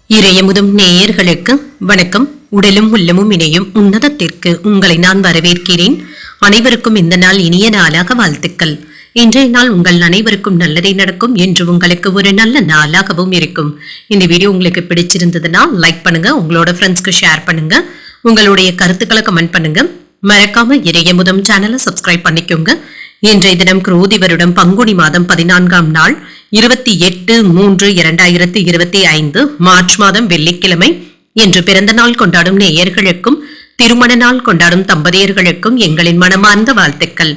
இறையமுதும் நேயர்களுக்கு வணக்கம். உடலும் உள்ளமும் இணையும் உன்னதத்திற்கு உங்களை நான் வரவேற்கிறேன். அனைவருக்கும் இந்த நாள் இனிய நாளாக வாழ்த்துக்கள். இன்றைய நாள் உங்கள் அனைவருக்கும் நல்லதே நடக்கும் என்று உங்களுக்கு ஒரு நல்ல நாளாகவும் இருக்கும். இந்த வீடியோ உங்களுக்கு பிடிச்சிருந்ததுன்னா லைக் பண்ணுங்க, உங்களோட ஃப்ரெண்ட்ஸ்க்கு ஷேர் பண்ணுங்க, உங்களுடைய கருத்துக்களை கமெண்ட் பண்ணுங்க. மறக்காம இறையமுதம் சேனலை சப்ஸ்கிரைப் பண்ணிக்கோங்க. இன்றைய தினம் குரோதி வருடம் பங்குனி மாதம் 14ஆம் நாள் 28/3/2025 மார்ச் மாதம் வெள்ளிக்கிழமை. இன்று பிறந்த நாள் கொண்டாடும் நேயர்களுக்கும் திருமண நாள் கொண்டாடும் தம்பதியர்களுக்கும் எங்களின் மனமார்ந்த வாழ்த்துக்கள்.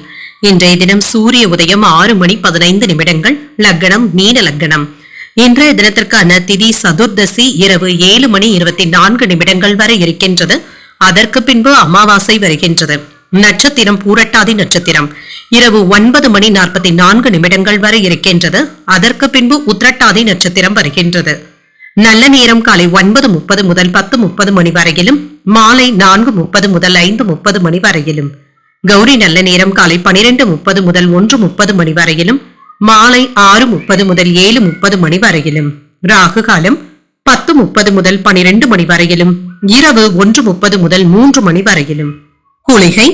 இன்றைய தினம் சூரிய உதயம் 6:15 லக்னம் மீன லக்னம். இன்றைய தினத்திற்கான திதி சதுர்தசி இரவு 7:24 வரை இருக்கின்றது. அதற்கு பின்பு அமாவாசை வருகின்றது. நட்சத்திரம் பூரட்டாதி நட்சத்திரம் இரவு 9:44 வரை இருக்கின்றது. அதற்கு பின்பு உத்திரட்டாதி நட்சத்திரம் வருகின்றது. நல்ல நேரம் காலை 9:30 முதல் 10:30 மணி வரையிலும், மாலை 4:30 முதல் 5:30 மணி வரையிலும். கௌரி நல்ல நேரம் காலை 12:30 முதல் 1:30 மணி வரையிலும், மாலை 6:30 முதல் 7:30 மணி வரையிலும். ராகு காலம் 10:30 முதல் 12 மணி வரையிலும், இரவு 1:30 முதல் 3 மணி வரையிலும். குளிகை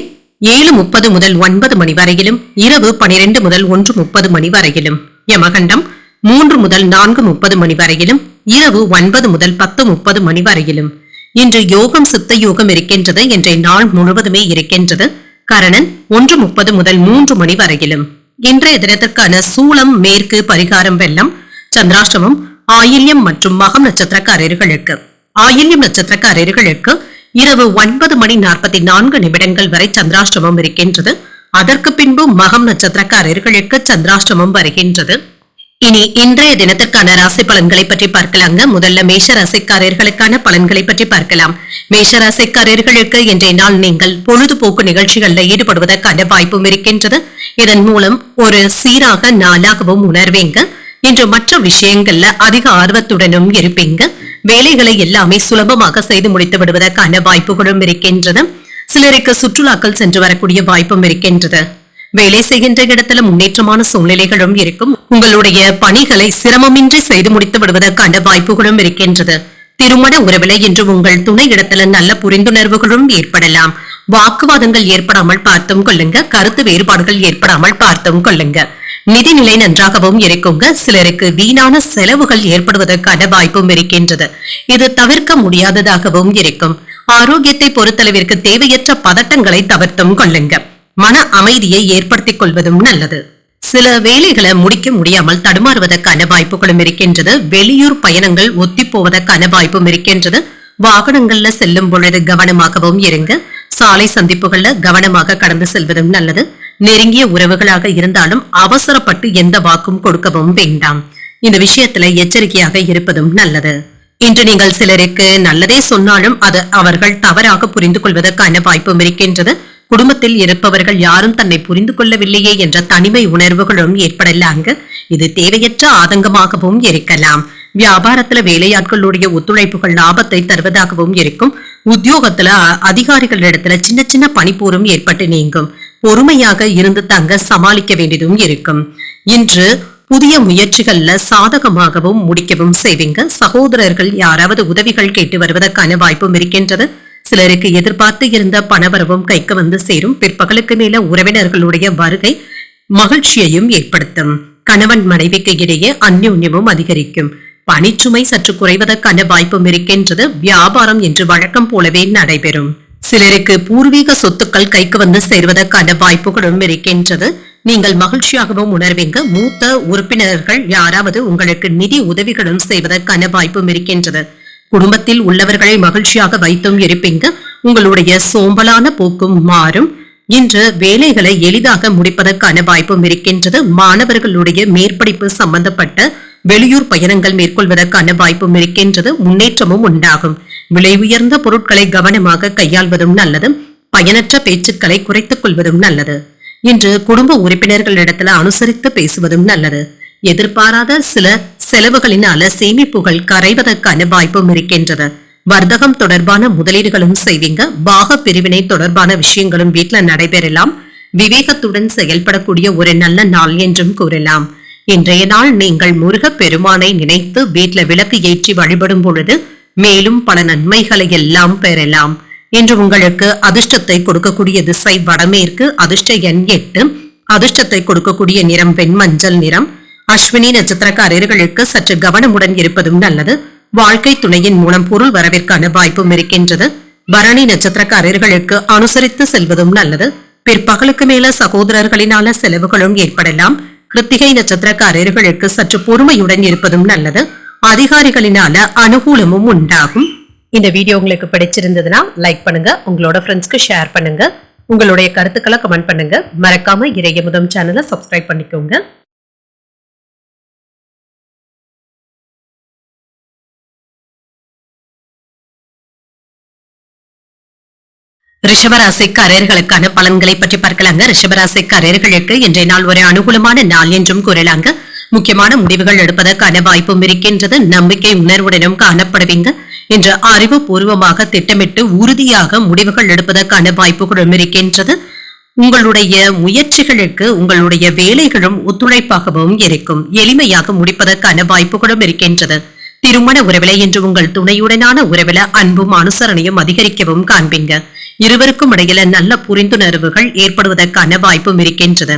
7:30 முதல் 9 மணி வரையிலும், இரவு 12 முதல் 1:30 மணி வரையிலும். யமகண்டம் 3 முதல் 4:30 மணி வரையிலும், இரவு 9 முதல் 10:30 மணி வரையிலும். இன்று யோகம் சித்த யோகம் இருக்கின்றது. இன்றைய நாள் முழுவதுமே இருக்கின்றது. கரணன் 1:30 முதல் 3 மணி வரையிலும். இன்றைய தினத்திற்கான சூலம் மேற்கு, பரிகாரம் வெள்ளம். சந்திராஷ்டமம் ஆயில்யம் மற்றும் மகம் நட்சத்திரக்காரர்களுக்கு. ஆயில்யம் நட்சத்திரக்காரர்களுக்கு இரவு 9:44 வரை சந்திராஷ்டமம் இருக்கின்றது. அதற்கு பின்பு மகம் நட்சத்திரக்காரர்களுக்கு சந்திராஷ்டமம் வருகின்றது. இனி இன்றைய தினத்திற்கான ராசி பலன்களை பற்றி பார்க்கலாங்க. முதல்ல மேஷ ராசிக்காரர்களுக்கான பலன்களை பற்றி பார்க்கலாம். மேஷ ராசிக்காரர்களுக்கு இன்றைய நாள் நீங்கள் பொழுதுபோக்கு நிகழ்ச்சிகளில் ஈடுபடுவதற்கான வாய்ப்பும் இருக்கின்றது. இதன் மூலம் ஒரு சீராக நாளாகவும் உணர்வீங்க. இன்று மற்ற விஷயங்கள்ல அதிக ஆர்வத்துடனும் இருப்பீங்க. வேலைகளை எல்லாமே சுலபமாக செய்து முடித்து விடுவதற்கான வாய்ப்புகளும் இருக்கின்றது. சிலருக்கு சுற்றுலாக்கள் சென்று வரக்கூடிய வாய்ப்பும் இருக்கின்றது. வேலை செய்கின்ற இடத்துல முன்னேற்றமான சூழ்நிலைகளும் இருக்கும். உங்களுடைய பணிகளை சிரமமின்றி செய்து முடித்து விடுவதற்கான வாய்ப்புகளும் இருக்கின்றது. திருமண உறவில இன்று உங்கள் துணை இடத்துல நல்ல புரிந்துணர்வுகளும் ஏற்படலாம். வாக்குவாதங்கள் ஏற்படாமல் பார்த்தும் கொள்ளுங்க. கருத்து வேறுபாடுகள் ஏற்படாமல் பார்த்தும் கொள்ளுங்க. நிதிநிலை நன்றாகவும் இருக்குங்க. சிலருக்கு வீணான செலவுகள் ஏற்படுவதற்கான வாய்ப்பும் இருக்கின்றது. இது தவிர்க்க முடியாததாகவும் இருக்கும். ஆரோக்கியத்தை பொறுத்தளவிற்கு தேவையற்ற பதட்டங்களை தவிர்த்தும் கொள்ளுங்க. மன அமைதியை ஏற்படுத்திக் கொள்வதும் நல்லது. சில வேலைகளை முடிக்க முடியாமல் தடுமாறுவதற்கான வாய்ப்புகளும் இருக்கின்றது. வெளியூர் பயணங்கள் ஒத்தி போவதற்கான வாய்ப்பும் இருக்கின்றது. வாகனங்கள்ல செல்லும் பொழுது கவனமாகவும் இருங்க. சாலை சந்திப்புகள்ல கவனமாக கடந்து செல்வதும் நல்லது. நெருங்கிய உறவுகளாக இருந்தாலும் அவசரப்பட்டு எந்த வாக்கும் கொடுக்கவும் வேண்டாம். இந்த விஷயத்துல எச்சரிக்கையாக இருப்பதும் நல்லது. இன்று நீங்கள் சிலருக்கு நல்லதே சொன்னாலும் அது அவர்கள் தவறாக புரிந்து கொள்வதற்கான வாய்ப்பும் இருக்கின்றது. குடும்பத்தில் இருப்பவர்கள் யாரும் தன்னை புரிந்து கொள்ளவில்லையே என்ற தனிமை உணர்வுகளும் ஏற்படலாங்க. இது தேவையற்ற ஆதங்கமாகவும் இருக்கலாம். வியாபாரத்துல வேலையாட்களுடைய ஒத்துழைப்புகள் லாபத்தை தருவதாகவும் இருக்கும். உத்தியோகத்துல அதிகாரிகளிடத்துல சின்ன சின்ன பணிப்போரும் ஏற்பட்டு நீங்கும். பொறுமையாக இருந்து தங்க சமாளிக்க வேண்டியதும் இருக்கும். இன்று புதிய முயற்சிகள்ல சாதகமாகவும் முடிக்கவும் செய்வீங்க. சகோதரர்கள் யாராவது உதவிகள் கேட்டு வருவதற்கான வாய்ப்பும் இருக்கின்றது. சிலருக்கு எதிர்பார்த்து இருந்த பணவரவும் கைக்கு வந்து சேரும். பிற்பகலுக்கு மேல உறவினர்களுடைய வருகை மகிழ்ச்சியையும் ஏற்படுத்தும். கணவன் மனைவிக்கு இடையே அந்யோன்யமும் அதிகரிக்கும். பணிச்சுமை சற்று குறைவதற்கான வாய்ப்பும் இருக்கின்றது. வியாபாரம் என்று வழக்கம் போலவே நடைபெறும். சிலருக்கு பூர்வீக சொத்துக்கள் கைக்கு வந்து சேர்வதற்கான வாய்ப்புகளும் இருக்கின்றது. நீங்கள் மகிழ்ச்சியாகவும் உணர்வீங்க. மூத்த உறுப்பினர்கள் யாராவது உங்களுக்கு நிதி உதவிகளும் செய்வதற்கான வாய்ப்பும் இருக்கின்றது. குடும்பத்தில் உள்ளவர்களை மகிழ்ச்சியாக வைத்தும் இருப்பீங்க. உங்களுடைய சோம்பலான போக்கும் மாறும். இன்று வேலைகளை எளிதாக முடிப்பதற்கான வாய்ப்பும் இருக்கின்றது. மாணவர்களுடைய மேற்படிப்பு சம்பந்தப்பட்ட வெளியூர் பயணங்கள் மேற்கொள்வதற்கான வாய்ப்பும் இருக்கின்றது. முன்னேற்றமும் உண்டாகும். விலை உயர்ந்த பொருட்களை கவனமாக கையாள்வதும் நல்லது. பயனற்ற பேச்சுக்களை குறைத்துக் கொள்வதும் நல்லது. இன்று குடும்ப உறுப்பினர்களிடத்துல அனுசரித்து பேசுவதும் நல்லது. எதிர்பாராத சில செலவுகளினால சேமிப்புகள் கரைவதற்கான வாய்ப்பும் இருக்கின்றது. வர்த்தகம் தொடர்பான முதலீடுகளும் செய்வீங்க. பாக பிரிவினை தொடர்பான விஷயங்களும் வீட்டுல நடைபெறலாம். விவேகத்துடன் செயல்படக்கூடிய ஒரு நல்ல நாள் என்றும் கூறலாம். இன்றைய நாள் நீங்கள் முருகப் பெருமானை நினைத்து வீட்ல விளக்கு ஏற்றி வழிபடும் பொழுது மேலும் பல நன்மைகளை எல்லாம் பெறலாம். இன்று உங்களுக்கு அதிர்ஷ்டத்தை கொடுக்கக்கூடிய திசை வடமேற்கு, அதிர்ஷ்ட எண் 8, அதிர்ஷ்டத்தை கொடுக்கக்கூடிய நிறம் வெண்மஞ்சள் நிறம். அஸ்வினி நட்சத்திரக்காரர்களுக்கு சற்று கவனமுடன் இருப்பதும் நல்லது. வாழ்க்கை துணையின் மூலம் பொருள் வரவிற்கான வாய்ப்பும் இருக்கின்றது. பரணி நட்சத்திரக்காரர்களுக்கு அனுசரித்து செல்வதும் நல்லது. பிற்பகலுக்கு மேல சகோதரர்களினால செலவுகளும் ஏற்படலாம். கிருத்திகை நட்சத்திரக்காரர்களுக்கு சற்று பொறுமையுடன் இருப்பதும் நல்லது. அதிகாரிகளினால அனுகூலமும் உண்டாகும். இந்த வீடியோ உங்களுக்கு பிடிச்சிருந்ததுன்னா லைக் பண்ணுங்க, உங்களோட ஃப்ரெண்ட்ஸ்க்கு ஷேர் பண்ணுங்க, உங்களுடைய கருத்துக்களை கமெண்ட் பண்ணுங்க. மறக்காம இறையமுதம் சேனலை சப்ஸ்கிரைப் பண்ணிக்கோங்க. ரிஷபராசிக்காரர்களுக்கான பலன்களை பற்றி பார்க்கலாங்க. ரிஷபராசிக்காரர்களுக்கு இன்றைய நாள் ஒரு அனுகூலமான நாள் என்றும் கூறலாங்க. முக்கியமான முடிவுகள் எடுப்பதற்கான வாய்ப்பும் இருக்கின்றது. நம்பிக்கை உணர்வுடனும் காணப்படுவீங்க. இன்று அறிவுபூர்வமாக திட்டமிட்டு உறுதியாக முடிவுகள் எடுப்பதற்கான வாய்ப்புகளும் இருக்கின்றது. உங்களுடைய முயற்சிகளுக்கு உங்களுடைய வேலைகளும் ஒத்துழைப்பாகவும் இருக்கும். எளிமையாக முடிப்பதற்கான வாய்ப்புகளும் இருக்கின்றது. திருமண உறவில இன்று உங்கள் துணையுடனான உறவில அன்பும் அனுசரணையும் அதிகரிக்கவும் காண்பீங்க. இருவருக்கும் இடையில நல்ல புரிந்துணர்வுகள் ஏற்படுவதற்கான வாய்ப்பும் இருக்கின்றது.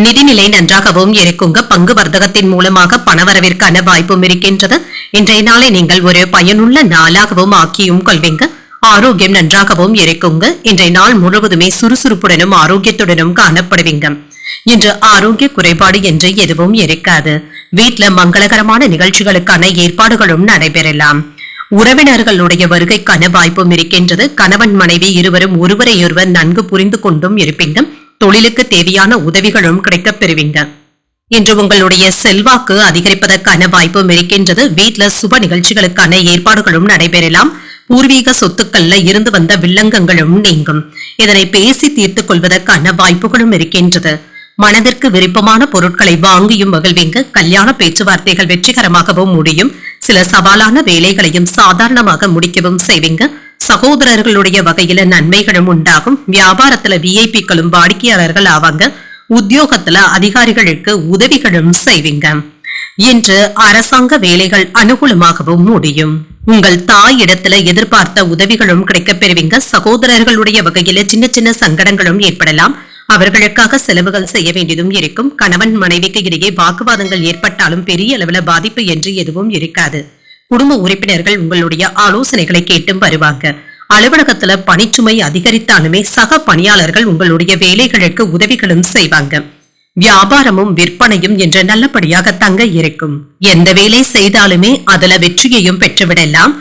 நிதிநிலை நன்றாகவும் இருக்குங்க. பங்கு வர்த்தகத்தின் மூலமாக பணவரவிற்கான வாய்ப்பும் இருக்கின்றது. இன்றைய நாளை நீங்கள் ஒரு பயனுள்ள நாளாகவும் ஆக்கியும் கொள்வீங்க. ஆரோக்கியம் நன்றாகவும் இருக்குங்க. இன்றைய நாள் முழுவதுமே சுறுசுறுப்புடனும் ஆரோக்கியத்துடனும் காணப்படுவீங்க. இன்று ஆரோக்கிய குறைபாடு என்று எதுவும் இருக்காது. வீட்டுல மங்களகரமான நிகழ்ச்சிகளுக்கான ஏற்பாடுகளும் நடைபெறலாம். உறவினர்களுடைய வருகைக்கான வாய்ப்பும் இருக்கின்றது. கணவன் மனைவி இருவரும் ஒருவரையொருவர் நன்கு புரிந்து கொண்டும் இருப்பீங்க. தொழிலுக்கு தேவையான உதவிகளும் கிடைக்கப் பெறுவீங்க. இன்று உங்களுடைய செல்வாக்கு அதிகரிப்பதற்கான வாய்ப்பும் இருக்கின்றது. வீட்டுல சுப நிகழ்ச்சிகளுக்கான ஏற்பாடுகளும் நடைபெறலாம். பூர்வீக சொத்துக்கள்ல இருந்து வந்த வில்லங்கங்களும் நீங்கும். இதனை பேசி தீர்த்துக் கொள்வதற்கான வாய்ப்புகளும் இருக்கின்றது. மனதிற்கு விருப்பமான பொருட்களை வாங்கியும் மகிழ்வீங்க. கல்யாண பேச்சுவார்த்தைகள் வெற்றிகரமாகவும் முடியும். சில சவாலான வேலைகளையும் சாதாரணமாக முடிக்கவும் செய்வீங்க. சகோதரர்களுடைய வகையில நன்மைகளும் உண்டாகும். வியாபாரத்துல விஐபிக்களும் வாடிக்கையாளர்கள் ஆவாங்க. உத்தியோகத்துல அதிகாரிகளுக்கு உதவிகளும் செய்வீங்க. இன்று அரசாங்க வேலைகள் அனுகூலமாகவும் முடியும். உங்கள் தாய் இடத்துல எதிர்பார்த்த உதவிகளும் கிடைக்கப் பெறுவீங்க. சகோதரர்களுடைய வகையில சின்ன சின்ன சங்கடங்களும் ஏற்படலாம். அவர்களுக்காக செலவுகள் செய்ய வேண்டியதும் இருக்கும். கணவன் மனைவிக்கு இடையே வாக்குவாதங்கள் ஏற்பட்டாலும் பெரிய அளவுல பாதிப்பு என்று எதுவும் இருக்காது. குடும்ப உறுப்பினர்கள் உங்களுடைய ஆலோசனைகளை கேட்டும் வருவாங்க. அலுவலகத்துல பணிச்சுமை அதிகரித்தாலுமே சக பணியாளர்கள் உங்களுடைய வேலைகளுக்கு உதவிகளும் செய்வாங்க. வியாபாரமும் விற்பனையும் என்று நல்லபடியாக தங்க இருக்கும். எந்த வேலை செய்தாலுமே அதுல வெற்றியையும் பெற்றுவிடலாம்.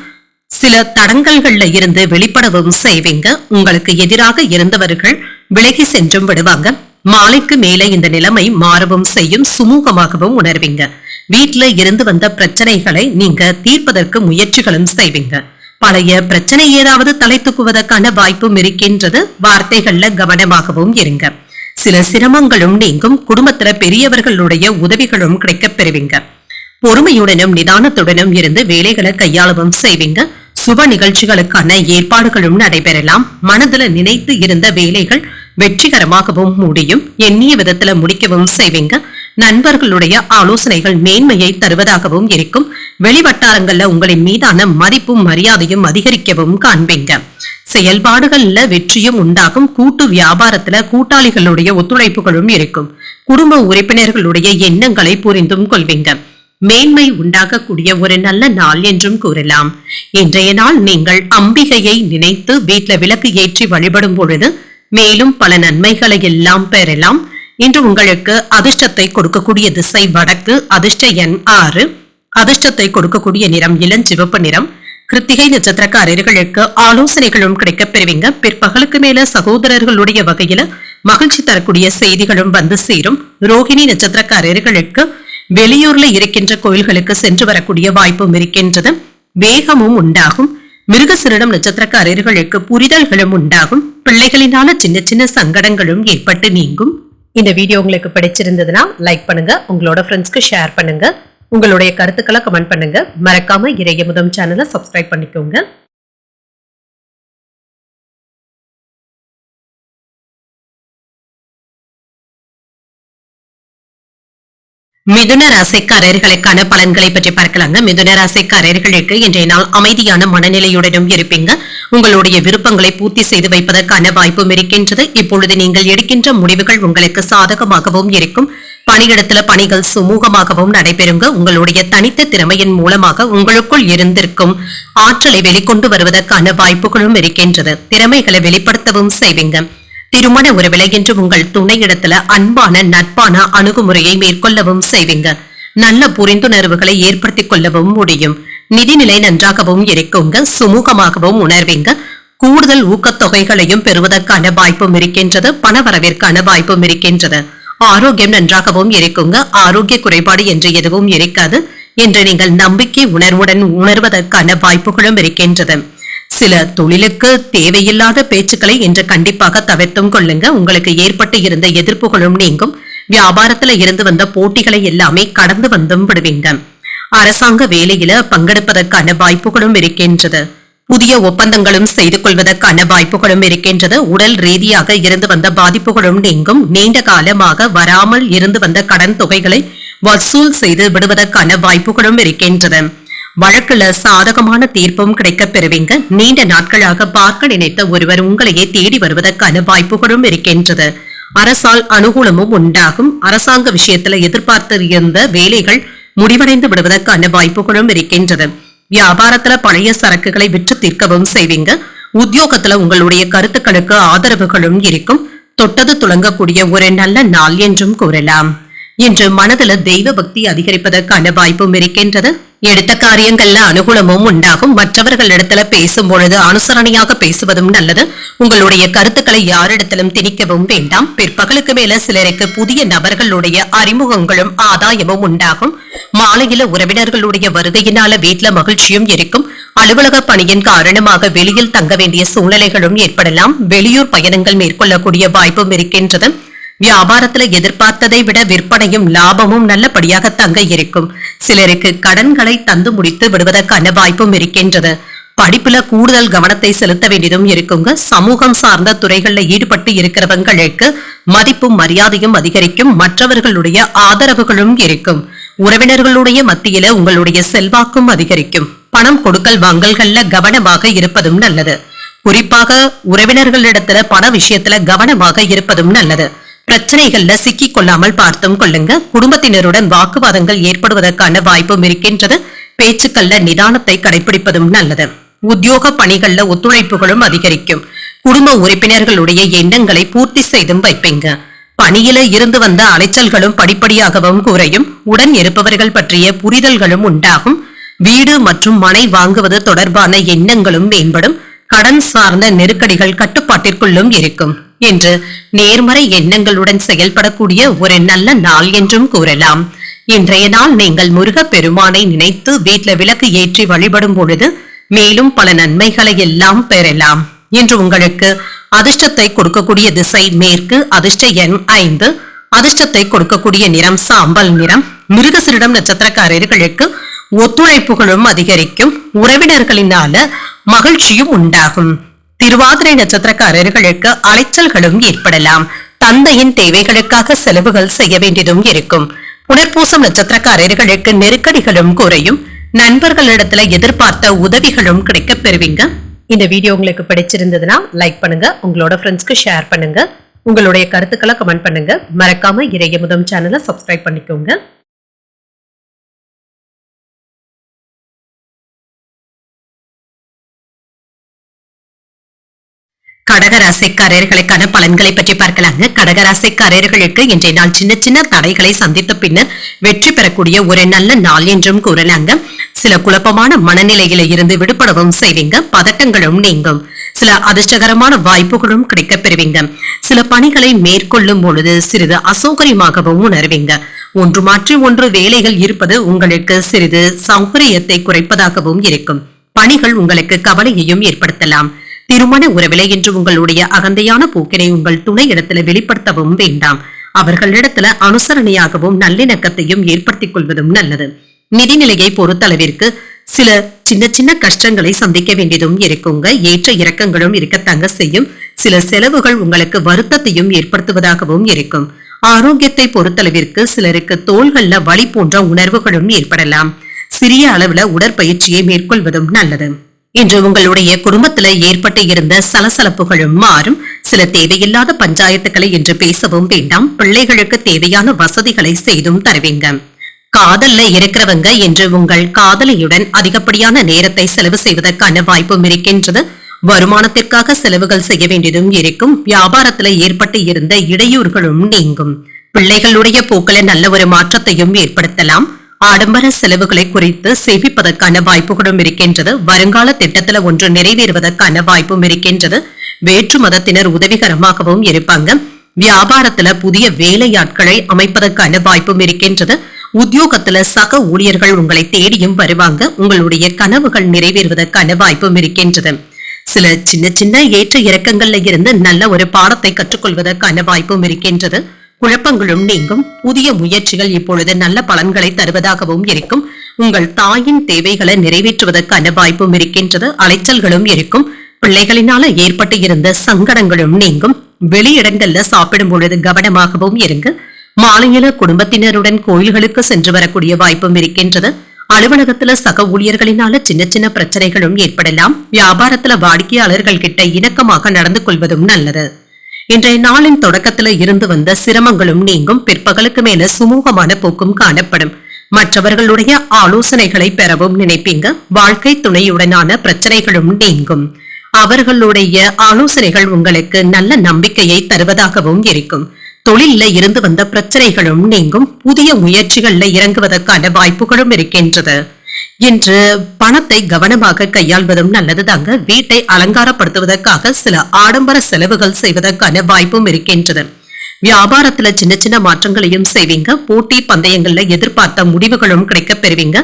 சில தடங்கல்கள்ல இருந்து வெளிப்படவும் செய்வீங்க. உங்களுக்கு எதிராக இருந்தவர்கள் விலகி சென்றும் விடுவாங்க. மாலைக்கு மேல இந்த நிலைமை மாறவும் செய்யும். சுமூகமாகவும் உணர்வீங்க. வீட்டுல இருந்து வந்த பிரச்சனைகளை நீங்க தீர்ப்பதற்கு முயற்சிகளும் செய்வீங்க. பழைய பிரச்சனை ஏதாவது தலை தூக்குவதற்கான வாய்ப்பும் இருக்கின்றது. வார்த்தைகள்ல கவனமாகவும் இருங்க. சில சிரமங்களும் நீங்கும். குடும்பத்துல பெரியவர்களுடைய உதவிகளும் கிடைக்கப் பெறுவீங்க. பொறுமையுடனும் நிதானத்துடனும் இருந்து வேலைகளை கையாளவும் செய்வீங்க. சுப நிகழ்ச்சிகளுக்கான ஏற்பாடுகளும் நடைபெறலாம். மனதுல நினைத்து இருந்த வேலைகள் வெற்றிகரமாகவும் முடியும். எண்ணிய விதத்துல முடிக்கவும் செய்வீங்க. நண்பர்களுடைய ஆலோசனைகள் மேன்மையை தருவதாகவும் இருக்கும். வெளிவட்டாரங்கள்ல உங்களின் மீதான மதிப்பும் மரியாதையும் அதிகரிக்கவும் காண்பீங்க. செயல்பாடுகள்ல வெற்றியும் உண்டாகும். கூட்டு வியாபாரத்துல கூட்டாளிகளுடைய ஒத்துழைப்புகளும் இருக்கும். குடும்ப உறுப்பினர்களுடைய எண்ணங்களை புரிந்தும் கொள்வீங்க. மேன்மை உண்டாகக்கூடிய ஒரு நல்ல நாள் என்றும் கூறலாம். இன்றைய நாள் நீங்கள் அம்பிகையை நினைத்து வீட்டுல விளக்கு ஏற்றி வழிபடும் பொழுது மேலும் பல நன்மைகளை எல்லாம் பெறலாம். இன்று உங்களுக்கு அதிர்ஷ்டத்தை கொடுக்கக்கூடிய திசை வடக்கு, அதிர்ஷ்ட எண் 6, அதிர்ஷ்டத்தை கொடுக்கக்கூடிய நிறம் இளஞ்சிவப்பு நிறம். கிருத்திகை நட்சத்திரக்காரர்களுக்கு ஆலோசனைகளும் கிடைக்கப் பெறுவீங்க. பிற்பகலுக்கு மேல சகோதரர்களுடைய வகையில மகிழ்ச்சி தரக்கூடிய செய்திகளும் வந்து சேரும். ரோகிணி நட்சத்திரக்காரர்களுக்கு வெளியூர்ல இருக்கின்ற கோயில்களுக்கு சென்று வரக்கூடிய வாய்ப்பும் இருக்கின்றது. வேகமும் உண்டாகும். மிருகசிரிடம் நட்சத்திரக்காரர்களுக்கு புரிதல்களும் உண்டாகும். பிள்ளைகளினால சின்ன சின்ன சங்கடங்களும் ஏற்பட்டு நீங்கும். இந்த வீடியோ உங்களுக்கு பிடிச்சிருந்ததுன்னா லைக் பண்ணுங்க, உங்களோட ஃப்ரெண்ட்ஸ்க்கு ஷேர் பண்ணுங்க, உங்களுடைய கருத்துக்களை கமெண்ட் பண்ணுங்க. மறக்காம இறையமுதம் சேனலை சப்ஸ்கிரைப் பண்ணிக்கோங்க. மிதுன ராசிக்காரர்களுக்கான பலன்களை பற்றி பார்க்கலாங்க. மிதுன ராசிக்காரர்களுக்கு இன்றைய நாள் அமைதியான மனநிலையுடனும் இருப்பீங்க. உங்களுடைய விருப்பங்களை பூர்த்தி செய்து வைப்பதற்கான வாய்ப்பும் இருக்கின்றது. இப்பொழுது நீங்கள் எடுக்கின்ற முடிவுகள் உங்களுக்கு சாதகமாகவும் இருக்கும். பணியிடத்துல பணிகள் சுமூகமாகவும் நடைபெறுங்க. உங்களுடைய தனித்த திறமையின் மூலமாக உங்களுக்குள் இருந்திருக்கும் ஆற்றலை வெளிக்கொண்டு வருவதற்கான வாய்ப்புகளும் இருக்கின்றது. திறமைகளை வெளிப்படுத்தவும் செய்வீங்க. திருமண உறவில என்று உங்கள் துணையிடத்துல அன்பான நட்பான அணுகுமுறையை மேற்கொள்ளவும் செய்வீங்க. நல்ல புரிந்துணர்வுகளை ஏற்படுத்திக் கொள்ளவும் முடியும். நிதிநிலை நன்றாகவும் இருக்குங்க. சுமூகமாகவும் உணர்வீங்க. கூடுதல் ஊக்கத்தொகைகளையும் பெறுவதற்கான வாய்ப்பும் இருக்கின்றது. பணவரவிற்கான வாய்ப்பும் இருக்கின்றது. ஆரோக்கியம் நன்றாகவும் இருக்குங்க. ஆரோக்கிய குறைபாடு என்று எதுவும் இருக்காது என்று நீங்கள் நம்பிக்கை உணர்வுடன் உணர்வதற்கான வாய்ப்புகளும் இருக்கின்றது. சில தொழிலுக்கு தேவையில்லாத பேச்சுக்களை இன்று கண்டிப்பாக தவிர்த்தும் கொள்ளுங்க. உங்களுக்கு ஏற்பட்டு இருந்த எதிர்ப்புகளும் நீங்கும். வியாபாரத்துல இருந்து வந்த போட்டிகளை எல்லாமே கடந்து வந்தும் விடுவீங்க. அரசாங்க வேலையில பங்கெடுப்பதற்கான வாய்ப்புகளும் இருக்கின்றது. புதிய ஒப்பந்தங்களும் செய்து கொள்வதற்கான வாய்ப்புகளும் இருக்கின்றது. உடல் ரீதியாக இருந்து வந்த பாதிப்புகளும் நீங்கும். நீண்ட காலமாக வராமல் இருந்து வந்த கடன் தொகைகளை வசூல் செய்து விடுவதற்கான வாய்ப்புகளும் இருக்கின்றது. வழக்குல சாதகமான தீர்ப்பும் கிடைக்க பெறுவீங்க. நீண்ட நாட்களாக பார்க்க நினைத்த ஒருவர் உங்களையே தேடி வருவதற்கான வாய்ப்புகளும் இருக்கின்றது. அரசால் அனுகூலமும் உண்டாகும். அரசாங்க விஷயத்துல எதிர்பார்த்து இருந்த வேலைகள் முடிவடைந்து விடுவதற்கான வாய்ப்புகளும் இருக்கின்றது. வியாபாரத்துல பழைய சரக்குகளை விற்று தீர்க்கவும் செய்வீங்க. உத்தியோகத்துல உங்களுடைய கருத்துக்களுக்கு ஆதரவுகளும் இருக்கும். தொட்டது துளங்கக்கூடிய ஒரு நல்ல நாள் என்றும் கூறலாம். இன்று மனதுல தெய்வ பக்தி அதிகரிப்பதற்கான வாய்ப்பும் இருக்கின்றது. எடுத்த காரியங்கள்ல அனுகூலமும் உண்டாகும். மற்றவர்களிடத்துல பேசும் பொழுது அனுசரணையாக பேசுவதும் நல்லது. உங்களுடைய கருத்துக்களை யாரிடத்திலும் திணிக்கவும் வேண்டாம். பிற்பகலுக்கு மேல சிலருக்கு புதிய நபர்களுடைய அறிமுகங்களும் ஆதாயமும் உண்டாகும். மாலையில உறவினர்களுடைய வருகையினால வீட்டுல மகிழ்ச்சியும் இருக்கும். அலுவலக பணியின் காரணமாக வெளியில் தங்க வேண்டிய சூழ்நிலைகளும் ஏற்படலாம். வெளியூர் பயணங்கள் மேற்கொள்ளக்கூடிய வாய்ப்பும் இருக்கின்றது. வியாபாரத்துல எதிர்பார்த்ததை விட விற்பனையும் லாபமும் நல்லபடியாக தங்க இருக்கும். சிலருக்கு கடன்களை தந்து முடித்து விடுவதற்கான வாய்ப்பும் இருக்கின்றது. படிப்புல கூடுதல் கவனத்தை செலுத்த வேண்டியதும் இருக்குங்க. சமூகம் சார்ந்த துறைகள்ல ஈடுபட்டு இருக்கிறவங்களுக்கு மதிப்பும் மரியாதையும் அதிகரிக்கும். மற்றவர்களுடைய ஆதரவுகளும் இருக்கும். உறவினர்களுடைய மத்தியில உங்களுடைய செல்வாக்கும் அதிகரிக்கும். பணம் கொடுக்கல் வாங்கல்கள்ல கவனமாக இருப்பதும் நல்லது. குறிப்பாக உறவினர்களிடத்துல பண விஷயத்துல கவனமாக இருப்பதும் நல்லது. பிரச்சனைகள்ல சிக்கிக் கொள்ளாமல் பார்த்தும் கொள்ளுங்க. குடும்பத்தினருடன் வாக்குவாதங்கள் ஏற்படுவதற்கான வாய்ப்பும் இருக்கின்றது. பேச்சுக்கள்ல நிதானத்தை கடைபிடிப்பதும் நல்லது. உத்தியோக பணிகள்ல ஒத்துழைப்புகளும் அதிகரிக்கும். குடும்ப உறுப்பினர்களுடைய எண்ணங்களை பூர்த்தி செய்தும் வைப்பீங்க. பணியில இருந்து வந்த அலைச்சல்களும் படிப்படியாகவும் குறையும். உடன் இருப்பவர்கள் பற்றிய புரிதல்களும் உண்டாகும். வீடு மற்றும் மனை வாங்குவது தொடர்பான எண்ணங்களும் மேம்படும். கடன் சார்ந்த நெருக்கடிகள் கட்டுப்பாட்டிற்குள்ளும் இருக்கும் என்று நேர்மறை எண்ணங்களுடன் செயல்படக்கூடிய ஒரு நல்ல நாள் என்றும் கூறலாம். இன்றைய நாள் நீங்கள் முருக பெருமானை நினைத்து வீட்டுல விளக்கு ஏற்றி வழிபடும் பொழுது மேலும் பல நன்மைகளை எல்லாம் பெறலாம். இன்று உங்களுக்கு அதிர்ஷ்டத்தை கொடுக்கக்கூடிய திசை மேற்கு. அதிர்ஷ்ட எண் 5. அதிர்ஷ்டத்தை கொடுக்கக்கூடிய நிறம் சாம்பல் நிறம். மிருகசீரிடம் நட்சத்திரக்காரர்களுக்கு ஒத்துழைப்புகளும் அதிகரிக்கும். உறவினர்களினால மகிழ்ச்சியும் உண்டாகும். திருவாதிரை நட்சத்திரக்காரர்களுக்கு அலைச்சல்களும் ஏற்படலாம். தந்தையின் தேவைகளுக்காக செலவுகள் செய்ய வேண்டியதும் இருக்கும். புனர்பூசம் நட்சத்திரக்காரர்களுக்கு நெருக்கடிகளும் குறையும். நண்பர்களிடத்துல எதிர்பார்த்த உதவிகளும் கிடைக்க பெறுவீங்க. இந்த வீடியோ உங்களுக்கு பிடிச்சிருந்ததுன்னா லைக் பண்ணுங்க. உங்களோட ஃப்ரெண்ட்ஸ்க்கு ஷேர் பண்ணுங்க. உங்களுடைய கருத்துக்களை கமெண்ட் பண்ணுங்க. மறக்காம இறையமுதம் சேனலை சப்ஸ்கிரைப் பண்ணிக்கோங்க. கடகராசிக்காரர்களுக்கான பலன்களை பற்றி பார்க்கலாங்க. கடகராசிக்காரர்களுக்கு இன்றைய நாள் சின்ன சின்ன தடைகளை சந்தித்த பின்னர் வெற்றி பெறக்கூடிய ஒரு நல்ல நாள் என்றும் கூறலாங்க. சில குழப்பமான மனநிலையில இருந்து விடுபடவும் செய்வீங்க. பதட்டங்களும் நீங்கும். சில அதிர்ஷ்டகரமான வாய்ப்புகளும் கிடைக்க பெறுவீங்க. சில பணிகளை மேற்கொள்ளும் பொழுது சிறிது அசௌகரியமாகவும் உணர்வீங்க. ஒன்று மாற்றி ஒன்று வேலைகள் இருப்பது உங்களுக்கு சிறிது சௌகரியத்தை குறைப்பதாகவும் இருக்கும். பணிகள் உங்களுக்கு கவலையையும் ஏற்படுத்தலாம். திருமண உறவிலை என்று உங்களுடைய அகந்தையான போக்கினை உங்கள் துணை இடத்துல வெளிப்படுத்தவும் வேண்டாம். அவர்களிடத்துல அனுசரணையாகவும் நல்லிணக்கத்தையும் ஏற்படுத்திக் கொள்வதும் நல்லது. நிதிநிலையை பொறுத்தளவிற்கு சில சின்ன சின்ன கஷ்டங்களை சந்திக்க வேண்டியதும் இருக்குங்க. ஏற்ற இறக்கங்களும் இருக்கத்தாங்க செய்யும். சில செலவுகள் உங்களுக்கு வருத்தத்தையும் ஏற்படுத்துவதாகவும் இருக்கும். ஆரோக்கியத்தை பொறுத்தளவிற்கு சிலருக்கு தோள்கள்ல வலி போன்ற உணர்வுகளும் ஏற்படலாம். சிறிய அளவுல உடற்பயிற்சியை மேற்கொள்வதும் நல்லது. இன்று உங்களுடைய குடும்பத்துல ஏற்பட்டு இருந்த சலசலப்புகளும் மாறும். சில தேவையில்லாத பஞ்சாயத்துக்களை என்று பேசவும் வேண்டாம். பிள்ளைகளுக்கு தேவையான வசதிகளை செய்தும் தருவீங்க. காதல்ல இருக்கிறவங்க என்று உங்கள் காதலியுடன் அதிகப்படியான நேரத்தை செலவு செய்வதற்கான வாய்ப்பும் இருக்கின்றது. வருமானத்திற்காக செலவுகள் செய்ய வேண்டியதும் இருக்கும். வியாபாரத்துல ஏற்பட்டு இருந்த இடையூறுகளும் நீங்கும். பிள்ளைகளுடைய போக்கில நல்ல ஒரு மாற்றத்தையும் ஏற்படுத்தலாம். ஆடம்பர செலவுகளை குறித்து சேமிப்பதற்கான வாய்ப்புகளும் இருக்கின்றது. வருங்கால திட்டத்துல ஒன்று நிறைவேறுவதற்கான வாய்ப்பும் இருக்கின்றது. வேற்று மதத்தினர் உதவிகரமாகவும் இருப்பாங்க. வியாபாரத்துல புதிய வேலையாட்களை அமைப்பதற்கான வாய்ப்பும் இருக்கின்றது. உத்தியோகத்துல சக ஊழியர்கள் உங்களை தேடியும் வருவாங்க. உங்களுடைய கனவுகள் நிறைவேறுவதற்கான வாய்ப்பும் இருக்கின்றது. சில சின்ன சின்ன ஏற்ற இறக்கங்கள்ல இருந்து நல்ல ஒரு பாடத்தை கற்றுக்கொள்வதற்கான வாய்ப்பும் இருக்கின்றது. குழப்பங்களும் நீங்கும். புதிய முயற்சிகள் இப்பொழுது நல்ல பலன்களை தருவதாகவும் இருக்கும். உங்கள் தாயின் தேவைகளை நிறைவேற்றுவதற்கான வாய்ப்பும் இருக்கின்றது. அலைச்சல்களும் இருக்கும். பிள்ளைகளினால ஏற்பட்டு இருந்த சங்கடங்களும் நீங்கும். வெளியிடங்கள்ல சாப்பிடும் பொழுது கவனமாகவும் இருங்க. மாலையில குடும்பத்தினருடன் கோயில்களுக்கு சென்று வரக்கூடிய வாய்ப்பும் இருக்கின்றது. அலுவலகத்துல சக ஊழியர்களினால சின்ன சின்ன பிரச்சனைகளும் ஏற்படலாம். வியாபாரத்துல வாடிக்கையாளர்கள் கிட்ட இணக்கமாக நடந்து கொள்வதும் நல்லது. இன்றைய நாளின் தொடக்கத்துல இருந்து வந்த சிரமங்களும் நீங்கும். பிற்பகலுக்கு மேல சுமூகமான போக்கும் காணப்படும். மற்றவர்களுடைய ஆலோசனைகளை பெறவும் நினைப்பீங்க. வாழ்க்கை துணையுடனான பிரச்சனைகளும் நீங்கும். அவர்களுடைய ஆலோசனைகள் உங்களுக்கு நல்ல நம்பிக்கையை தருவதாகவும் இருக்கும். தொழில இருந்து வந்த பிரச்சனைகளும் நீங்கும். புதிய முயற்சிகள்ல இறங்குவதற்கான வாய்ப்புகளும் இருக்கின்றது. இன்று பணத்தை கவனமாக கையாள்வதும் நல்லதுதாங்க. வீட்டை அலங்காரப்படுத்துவதற்காக சில ஆடம்பர செலவுகள் செய்வதற்கான வாய்ப்பும் இருக்கின்றது. வியாபாரத்துல சின்ன சின்ன மாற்றங்களையும் செய்வீங்க. போட்டி பந்தயங்கள்ல எதிர்பார்த்த முடிவுகளும் கிடைக்க பெறுவீங்க.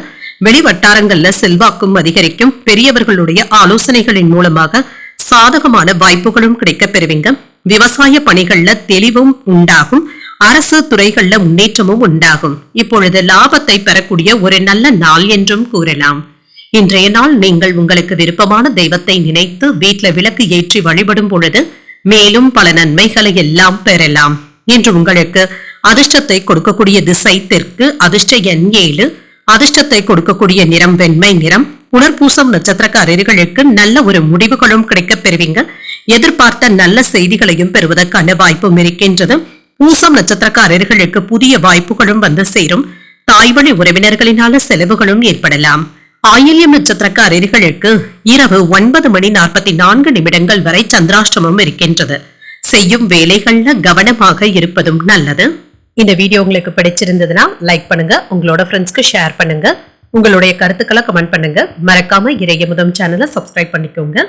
வெளிவட்டாரங்கள்ல செல்வாக்கும் அதிகரிக்கும். பெரியவர்களுடைய ஆலோசனைகளின் மூலமாக சாதகமான வாய்ப்புகளும் கிடைக்க பெறுவீங்க. விவசாய பணிகள்ல தெளிவும் உண்டாகும். அரசு துறைகள்ல முன்னேற்றமும் உண்டாகும். இப்பொழுது லாபத்தை பெறக்கூடிய ஒரு நல்ல நாள் என்றும் கூறலாம். இன்றைய நாள் நீங்கள் உங்களுக்கு விருப்பமான தெய்வத்தை நினைத்து வீட்டுல விளக்கு ஏற்றி வழிபடும் பொழுது மேலும் பல நன்மைகளை எல்லாம் பெறலாம். இன்று உங்களுக்கு அதிர்ஷ்டத்தை கொடுக்கக்கூடிய திசை தெற்கு. அதிர்ஷ்ட எண் 7. அதிர்ஷ்டத்தை கொடுக்கக்கூடிய நிறம் வெண்மை நிறம். புனர்பூசம் நட்சத்திரக்காரர்களுக்கு நல்ல ஒரு முடிவுகளும் கிடைக்க பெறுவீங்க. எதிர்பார்த்த நல்ல செய்திகளையும் பெறுவதற்கான வாய்ப்பும் இருக்கின்றது. பூசம் நட்சத்திரக்காரர்களுக்கு புதிய வாய்ப்புகளும் வந்து சேரும். தாய்வழி உறவினர்களினால செலவுகளும் ஏற்படலாம். ஆயில்யம் நட்சத்திரக்காரர்களுக்கு இரவு 9:44 வரை சந்திராஷ்டமம் இருக்கின்றது. செய்யும் வேலைகள்ல கவனமாக இருப்பதும் நல்லது. இந்த வீடியோ உங்களுக்கு பிடிச்சிருந்ததுன்னா லைக் பண்ணுங்க. உங்களோட ஃப்ரெண்ட்ஸ்க்கு ஷேர் பண்ணுங்க. உங்களுடைய கருத்துக்களை கமெண்ட் பண்ணுங்க. மறக்காம இறையமுதம் சேனலை சப்ஸ்கிரைப் பண்ணிக்கோங்க.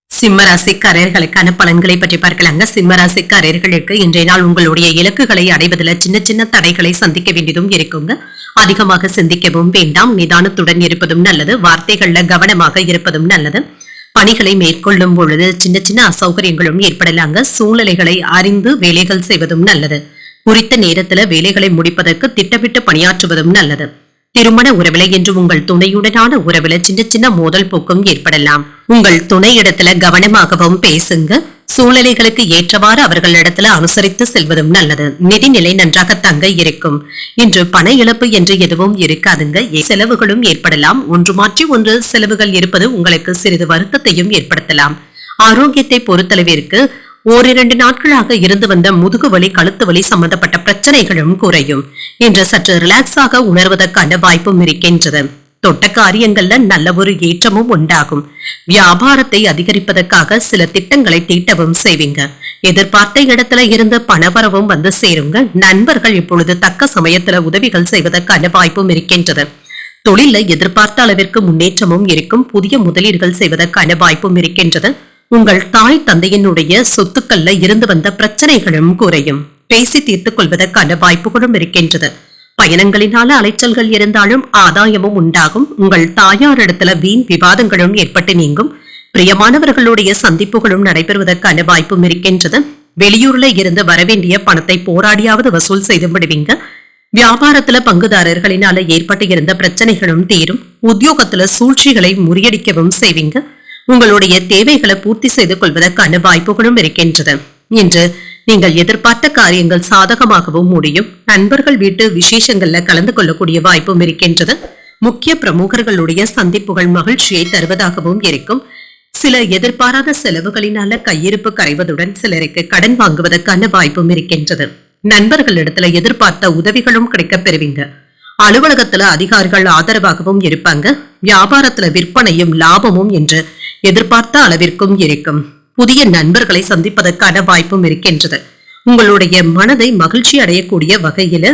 சிம்மராசிக்காரர்களுக்கான பலன்களை பற்றி பார்க்கலாங்க. சிம்மராசிக்காரர்களுக்கு இன்றைய நாள் உங்களுடைய இலக்குகளை அடைவதில் சின்ன சின்ன தடைகளை சந்திக்க வேண்டியதும் இருக்குங்க. அதிகமாக சிந்திக்கவும் வேண்டாம். நிதானத்துடன் இருப்பதும் நல்லது. வார்த்தைகள்ல கவனமாக இருப்பதும் நல்லது. பணிகளை மேற்கொள்ளும் பொழுது சின்ன சின்ன அசௌகரியங்களும் ஏற்படலாங்க. சூழ்நிலைகளை அறிந்து வேலைகள் செய்வதும் நல்லது. குறித்த நேரத்துல வேலைகளை முடிப்பதற்கு திட்டமிட்டு பணியாற்றுவதும் நல்லது. திருமண உறவில என்று உங்கள் துணையுடனான உறவில சின்ன சின்ன மோதல் போக்கும் ஏற்படலாம். உங்கள் துணை இடத்துல கவனமாகவும் பேசுங்க. சூழ்நிலைகளுக்கு ஏற்றவாறு அவர்களிடத்துல அனுசரித்து செல்வதும் நல்லது. நிதிநிலை நன்றாக தங்க இருக்கும். இன்று பண இழப்பு என்று எதுவும் இருக்காதுங்க. செலவுகளும் ஏற்படலாம். ஒன்று மாற்றி ஒன்று செலவுகள் இருப்பது உங்களுக்கு சிறிது வருத்தத்தையும் ஏற்படுத்தலாம். ஆரோக்கியத்தை பொறுத்தளவிற்கு 1-2 நாட்களாக இருந்து வந்த முதுகு வலி கழுத்து வலி சம்பந்தப்பட்ட பிரச்சனைகளும் குறையும். இன்று சற்று ரிலாக்ஸாக உணர்வதற்கான வாய்ப்பும் இருக்கின்றது. தொட்ட காரியங்கள்ல நல்ல ஒரு ஏற்றமும் உண்டாகும். வியாபாரத்தை அதிகரிப்பதற்காக சில திட்டங்களை தீட்டவும் செய்வீங்க. எதிர்பார்த்த இடத்துல இருந்து பணவரவும் வந்து சேருங்க. நண்பர்கள் இப்பொழுது தக்க சமயத்துல உதவிகள் செய்வதற்கான வாய்ப்பும் இருக்கின்றது. தொழில எதிர்பார்த்த அளவிற்கு முன்னேற்றமும் இருக்கும். புதிய முதலீடுகள் செய்வதற்கான வாய்ப்பும் இருக்கின்றது. உங்கள் தாய் தந்தையினுடைய சொத்துக்கள்ல இருந்து வந்த பிரச்சனைகளும் குறையும். பேசி தீர்த்துக் கொள்வதற்கான வாய்ப்புகளும் இருக்கின்றது. பயணங்களினால அலைச்சல்கள் இருந்தாலும் ஆதாயமும் உண்டாகும். உங்கள் தாயாரிடத்துல வீண் விவாதங்களும் ஏற்பட்டு நீங்கும். பிரியமானவர்களுடைய சந்திப்புகளும் நடைபெறுவதற்கான வாய்ப்பும் இருக்கின்றது. வெளியூர்ல இருந்து வரவேண்டிய பணத்தை போராடியாவது வசூல் செய்து விடுவீங்க. வியாபாரத்துல பங்குதாரர்களினால ஏற்பட்டு இருந்த பிரச்சனைகளும் தீரும். உத்தியோகத்துல சூழ்ச்சிகளை முறியடிக்கவும் செய்வீங்க. உங்களுடைய தேவைகளை பூர்த்தி செய்து கொள்வதற்கான வாய்ப்புகளும் இருக்கின்றது. இன்று நீங்கள் எதிர்பார்த்த காரியங்கள் சாதகமாகவும் முடியும். நண்பர்கள் வீட்டு விசேஷங்கள்ல கலந்து கொள்ளக்கூடிய வாய்ப்பும் இருக்கின்றது. முக்கிய பிரமுகர்களுடைய சந்திப்புகள் மகிழ்ச்சியை தருவதாகவும் இருக்கும். சில எதிர்பாராத செலவுகளினால கையிருப்பு கரைவதுடன் சிலருக்கு கடன் வாங்குவதற்கான வாய்ப்பும் இருக்கின்றது. நண்பர்களிடத்துல எதிர்பார்த்த உதவிகளும் கிடைக்கப் பெறுவீங்க. அலுவலகத்துல அதிகாரிகள் ஆதரவாகவும் இருப்பாங்க. வியாபாரத்துல விற்பனையும் லாபமும் என்று எதிர்பார்த்த அளவிற்கும் இருக்கும். புதிய நண்பர்களை சந்திப்பதற்கான வாய்ப்பும் இருக்கின்றது. உங்களுடைய மனதை மகிழ்ச்சி அடையக்கூடிய வகையில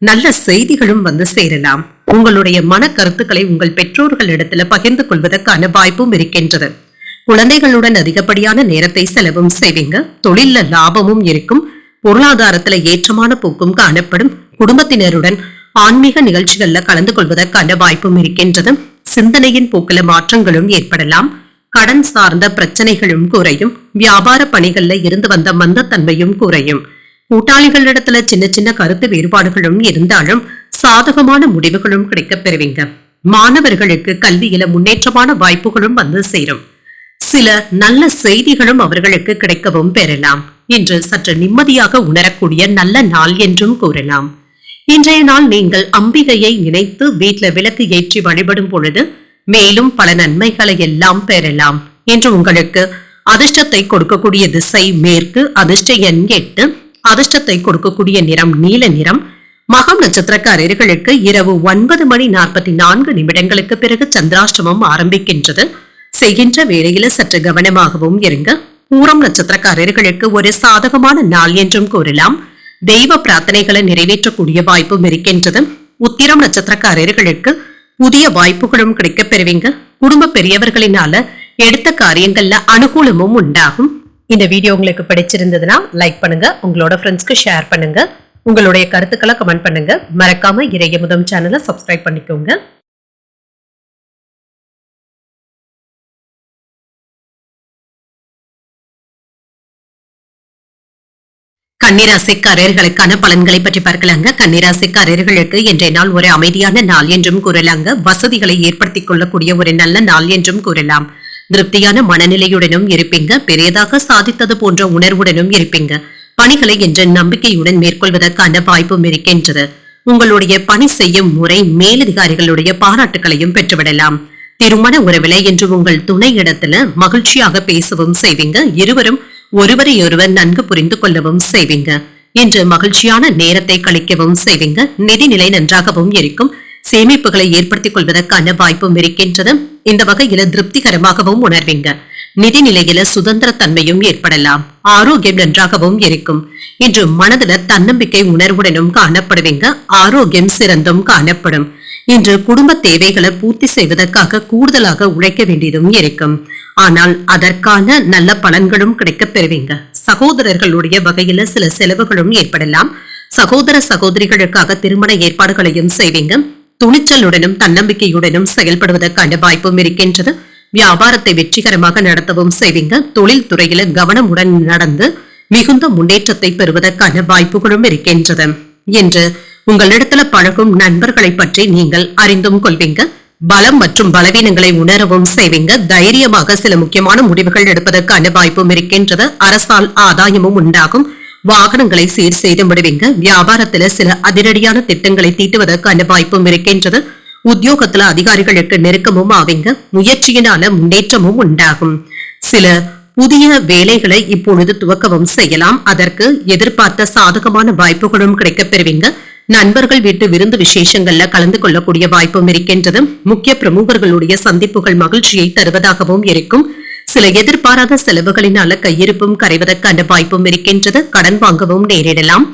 நல்ல செய்திகளும் வந்து சேரலாம். உங்களுடைய மன கருத்துக்களை உங்கள் பெற்றோர்களிடத்துல பகிர்ந்து கொள்வதற்கான வாய்ப்பும் இருக்கின்றது. குழந்தைகளுடன் அதிகப்படியான நேரத்தை செலவும் செய்வீங்க. தொழில்ல லாபமும் இருக்கும். பொருளாதாரத்துல ஏற்றமான போக்கும் காணப்படும். குடும்பத்தினருடன் ஆன்மீக நிகழ்ச்சிகள்ல கலந்து கொள்வதற்கான வாய்ப்பும் இருக்கின்றது. சிந்தனையின் போக்கில மாற்றங்களும் ஏற்படலாம். கடன் சார்ந்த பிரச்சனைகளும் குறையும். வியாபார பணிகள்ல இருந்து வந்த மந்தத்தன்மையும் குறையும். கூட்டாளிகளிடத்துல சின்ன சின்ன கருத்து வேறுபாடுகளும் இருந்தாலும் சாதகமான முடிவுகளும் கிடைக்கப் பெறுவீங்க. மாணவர்களுக்கு கல்வியில முன்னேற்றமான வாய்ப்புகளும் வந்து சேரும். சில நல்ல செய்திகளும் அவர்களுக்கு கிடைக்கவும் பெறலாம். இன்று சற்று நிம்மதியாக உணரக்கூடிய நல்ல நாள் என்றும் கூறலாம். இன்றைய நாள் நீங்கள் அம்பிகையை நினைத்து வீட்டுல விளக்கு ஏற்றி வழிபடும் பொழுது மேலும் பல நன்மைகளை எல்லாம் பெறலாம். இன்று உங்களுக்கு அதிர்ஷ்டத்தை கொடுக்கக்கூடிய திசை மேற்கு. அதிர்ஷ்ட எண் 8. அதிர்ஷ்டத்தை கொடுக்கக்கூடிய நிறம் நீல நிறம். மகம் நட்சத்திரக்காரர்களுக்கு இரவு 9:44 பிறகு சந்திராஷ்டமம் ஆரம்பிக்கின்றது. செய்கின்ற வேளையில சற்று கவனமாகவும் இருங்க. பூரம் நட்சத்திரக்காரர்களுக்கு ஒரு சாதகமான நாள் என்றும் கூறலாம். தெய்வ பிரார்த்தனைகளை நிறைவேற்றக்கூடிய வாய்ப்பும் இருக்கின்றது. உத்திரம் நட்சத்திரக்காரர்களுக்கு புதிய வாய்ப்புகளும் கிடைக்கப் பெறுவீங்க. குடும்ப பெரியவர்களினால எடுத்த காரியங்கள்ல அனுகூலமும் உண்டாகும். இந்த வீடியோ உங்களுக்கு பிடிச்சிருந்ததுன்னா லைக் பண்ணுங்க. உங்களோட ஃப்ரெண்ட்ஸ்க்கு ஷேர் பண்ணுங்க. உங்களுடைய கருத்துக்களை கமெண்ட் பண்ணுங்க. மறக்காம இறையமுதம் சேனலை சப்ஸ்கிரைப் பண்ணிக்கோங்க. கன்னிராசிக்காரர்களுக்கான பலன்களை பற்றி பார்க்கலாங்க. கன்னிராசிக்காரர்களுக்கு இன்றைய நாள் ஒரு அமைதியான நாள் என்றும் கூறலாங்க. வசதிகளை ஏற்படுத்திக் கொள்ளக்கூடிய ஒரு நல்ல நாள் என்றும் கூறலாம். திருப்தியான மனநிலையுடனும் இருப்பீங்க. பெரியதாக சாதித்தது போன்ற உணர்வுடனும் இருப்பீங்க. பணிகளை என்ற நம்பிக்கையுடன் மேற்கொள்வதற்கான வாய்ப்பும் இருக்கின்றது. உங்களுடைய பணி செய்யும் முறை மேலதிகாரிகளுடைய பாராட்டுகளையும் பெற்றுவிடலாம். திருமண உறவிலை என்று உங்கள் துணை இடத்துல மகிழ்ச்சியாக பேசவும் செய்வீங்க. இருவரும் ஒருவரையொருவர் நன்கு புரிந்து கொள்ளவும் செய்வீங்க. இன்று மகிழ்ச்சியான நேரத்தை கழிக்கவும் செய்வீங்க. நிதிநிலை நன்றாகவும் இருக்கும். சேமிப்புகளை ஏற்படுத்திக் கொள்வதற்கான வாய்ப்பும் இருக்கின்றது. இந்த வகையில திருப்திகரமாகவும் உணர்வீங்க. நிதிநிலையில சுதந்திர தன்மையும் ஏற்படலாம். ஆரோக்கியம் நன்றாகவும் இருக்கும். இன்று மனதில தன்னம்பிக்கை உணர்வுடனும் காணப்படுவீங்க. ஆரோக்கியம் சிறந்தும் காணப்படும். இன்று குடும்ப தேவைகளை பூர்த்தி செய்வதற்காக கூடுதலாக உழைக்க வேண்டியதும் இருக்கும். ஆனால் அதற்கான நல்ல பலன்களும் கிடைக்கப் பெறுவீங்க. சகோதரர்களுடைய வகையில சில செலவுகளும் ஏற்படலாம். சகோதர சகோதரிகளுக்காக திருமண ஏற்பாடுகளையும் செய்வீங்க. துணிச்சலுடனும் தன்னம்பிக்கையுடனும் செயல்படுவதற்கான வாய்ப்பும் இருக்கின்றது. வியாபாரத்தை வெற்றிகரமாக நடத்தவும் செய்வீங்க. தொழில் துறையில கவனமுடன் நடந்து மிகுந்த முன்னேற்றத்தை பெறுவதற்கான வாய்ப்புகளும் இருக்கின்றது. என்று உங்களிடத்துல பழகும் நண்பர்களை பற்றி நீங்கள் அறிந்தும் கொள்வீங்க. பலம் மற்றும் பலவீனங்களை உணரவும் செய்வீங்க. தைரியமாக சில முக்கியமான முடிவுகள் எடுப்பதற்கான வாய்ப்பும் இருக்கின்றது. அரசால் ஆதாயமும் உண்டாகும். வாகனங்களை சீர் செய்து விடுவீங்க. வியாபாரத்துல சில அதிரடியான திட்டங்களை தீட்டுவதற்கான வாய்ப்பும் இருக்கின்றது. உத்தியோகத்துல அதிகாரிகளுக்கு நெருக்கமும் ஆவீங்க. முயற்சியினால முன்னேற்றமும் உண்டாகும். சில புதிய வேலைகளை இப்பொழுது துவக்கவும் செய்யலாம். அதற்கு எதிர்பார்த்த சாதகமான வாய்ப்புகளும் கிடைக்கப் பெறுவீங்க. நண்பர்கள் வீட்டு விருந்து விசேஷங்கள்ல கலந்து கொள்ளக்கூடிய வாய்ப்பும் இருக்கின்றது. முக்கிய பிரமுகர்களுடைய சந்திப்புகள் மகிழ்ச்சியை தருவதாகவும் இருக்கும். சில எதிர்பாராத செலவுகளினால கையிருப்பும் கரைவதற்கான வாய்ப்பும் இருக்கின்றது. கடன் வாங்கவும் நேரிடலாம்.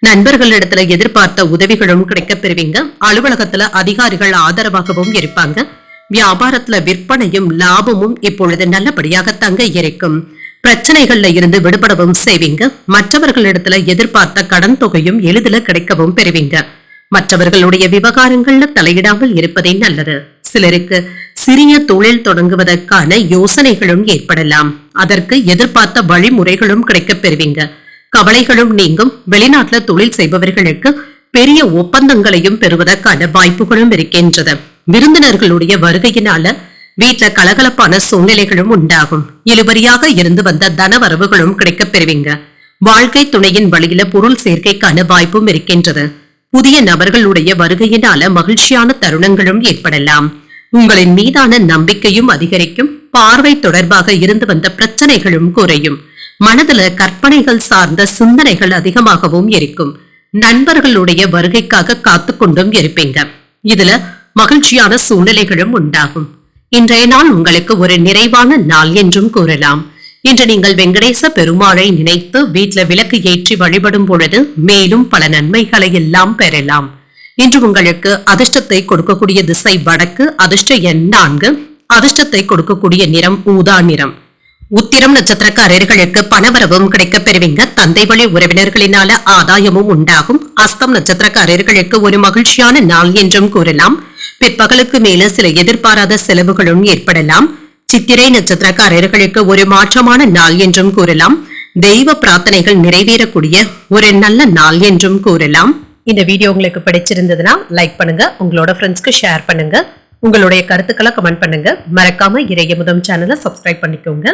நண்பர்களிடத்துல எதிர்பார்த்த உதவிகளும் கிடைக்கப் பெறுவீங்க. அலுவலகத்துல அதிகாரிகள் ஆதரவாகவும் இருப்பாங்க. வியாபாரத்துல விற்பனையும் லாபமும் இப்பொழுது நல்லபடியாக தங்க இருக்கும். பிரச்சனைகள்ல இருந்து விடுபடவும் செய்வீங்க. மற்றவர்களிடத்துல எதிர்பார்த்த கடன் தொகையும் எளிதில் கிடைக்கவும் பெறுவீங்க. மற்றவர்களுடைய விவகாரங்கள்ல தலையிடாமல் இருப்பதே நல்லது. சிலருக்கு சிறிய தொழில் தொடங்குவதற்கான யோசனைகளும் ஏற்படலாம். அதற்கு எதிர்பார்த்த வழிமுறைகளும் கிடைக்கப் பெறுவீங்க. கவலைகளும் நீங்கும். வெளிநாட்டுல தொழில் செய்பவர்களுக்கு பெரிய ஒப்பந்தங்களையும் பெறுவதற்கான வாய்ப்புகளும் இருக்கின்றது. விருந்தினர்களுடைய வருகையினால வீட்டுல கலகலப்பான சூழ்நிலைகளும் உண்டாகும். இழுபறியாக இருந்து வந்த தனவரவுகளும் கிடைக்கப் பெறுவீங்க. வாழ்க்கை துணையின் வழியில பொருள் சேர்க்கைக்கான வாய்ப்பும் இருக்கின்றது. புதிய நபர்களுடைய வருகையினால மகிழ்ச்சியான தருணங்களும் ஏற்படலாம். உங்களின் மீதான நம்பிக்கையும் அதிகரிக்கும். பார்வை தொடர்பாக இருந்து வந்த பிரச்சனைகளும் குறையும். மனதுல கற்பனைகள் சார்ந்த சிந்தனைகள் அதிகமாகவும் இருக்கும். நண்பர்களுடைய வருகைக்காக காத்து கொண்டும் இருப்பீங்க. இதுல மகிழ்ச்சியான சூழ்நிலைகளும் உண்டாகும். இன்றைய நாள் உங்களுக்கு ஒரு நிறைவான நாள் என்றும் கூறலாம். இன்று நீங்கள் வெங்கடேச பெருமாளை நினைத்து வீட்டுல விளக்கு ஏற்றி வழிபடும் பொழுது மேலும் பல நன்மைகளை எல்லாம் பெறலாம். இன்று உங்களுக்கு அதிர்ஷ்டத்தை கொடுக்கக்கூடிய திசை வடக்கு, அதிர்ஷ்ட எண் 4, அதிர்ஷ்டத்தை கொடுக்கக்கூடிய நிறம் ஊதா நிறம். உத்திரம் நட்சத்திரக்காரர்களுக்கு பணவரவும் கிடைக்கப் பெறுவீங்க. தந்தை வழி உறவினர்களினால ஆதாயமும் உண்டாகும். அஸ்தம் நட்சத்திரக்காரர்களுக்கு ஒரு மகிழ்ச்சியான நாள் என்றும் கூறலாம். பிற்பகலுக்கு மேல சில எதிர்பாராத செலவுகளும் ஏற்படலாம். சித்திரை நட்சத்திரக்காரர்களுக்கு ஒரு மாற்றமான நாள் என்றும் கூறலாம். தெய்வ பிரார்த்தனைகள் நிறைவேறக்கூடிய ஒரு நல்ல நாள் என்றும் கூறலாம். இந்த வீடியோ உங்களுக்கு பிடிச்சிருந்ததுன்னா லைக் பண்ணுங்க, உங்களோட ஃப்ரெண்ட்ஸ்க்கு ஷேர் பண்ணுங்க, உங்களுடைய கருத்துக்களை கமெண்ட் பண்ணுங்க. மறக்காம இறையமுதம் சேனலை சப்ஸ்கிரைப் பண்ணிக்கோங்க.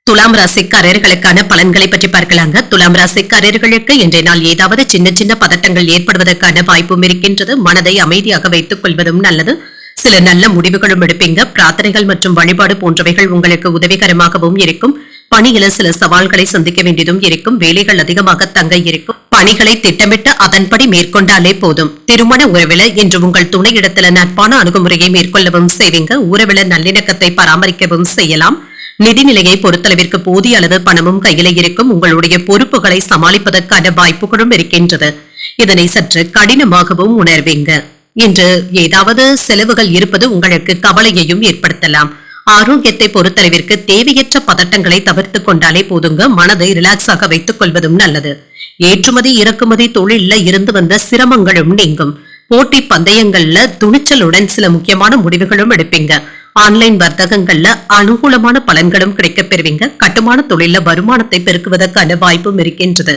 துலாம் ராசிக்காரர்களுக்கான பலன்களை பற்றி பார்க்கலாங்க. துலாம் ராசிக்காரர்களுக்கு இன்றைய நாள் ஏதாவது சின்ன சின்ன பதட்டங்கள் ஏற்படுவதற்கான வாய்ப்பும் இருக்கின்றது. மனதை அமைதியாக வைத்துக் கொள்வதும் நல்லது. சில நல்ல முடிவுகளும் எடுப்பீங்க. பிரார்த்தனைகள் மற்றும் வழிபாடு போன்றவைகள் உங்களுக்கு உதவிகரமாகவும் இருக்கும். பணியில சில சவால்களை சந்திக்க வேண்டியதும் இருக்கும். வேலைகள் அதிகமாக தங்க இருக்கும். பணிகளை திட்டமிட்டு அதன்படி மேற்கொண்டாலே போதும். திருமண உறவில இன்று உங்கள் துணையிடத்துல நட்பான அணுகுமுறையை மேற்கொள்ளவும் செய்வீங்க. உறவில நல்லிணக்கத்தை பராமரிக்கவும் செய்யலாம். நிதிநிலையை பொறுத்தளவிற்கு போதிய அளவு பணமும் கையில இருக்கும். உங்களுடைய பொறுப்புகளை சமாளிப்பதற்கான வாய்ப்புகளும் இருக்கின்றது. இதனை சற்று கடினமாகவும் உணர்வீங்க. இன்று ஏதாவது செலவுகள் இருப்பது உங்களுக்கு கவலையையும் ஏற்படுத்தலாம். ஆரோக்கியத்தை பொறுத்தளவிற்கு தேவையற்ற பதட்டங்களை தவிர்த்து கொண்டாலே போதுங்க. மனதை ரிலாக்ஸாக வைத்துக் கொள்வதும் நல்லது. ஏற்றுமதி இறக்குமதி தொழில இருந்து வந்த சிரமங்களும் நீங்கும். போட்டி பந்தயங்கள்ல துணிச்சலுடன் சில முக்கியமான முடிவுகளும் எடுப்பீங்க. ஆன்லைன் வர்த்தகங்கள்ல அனுகூலமான பலன்களும் கிடைக்கப் பெறுவீங்க. கட்டுமான தொழில வருமானத்தை பெருக்குவதற்கான வாய்ப்பும் இருக்கின்றது.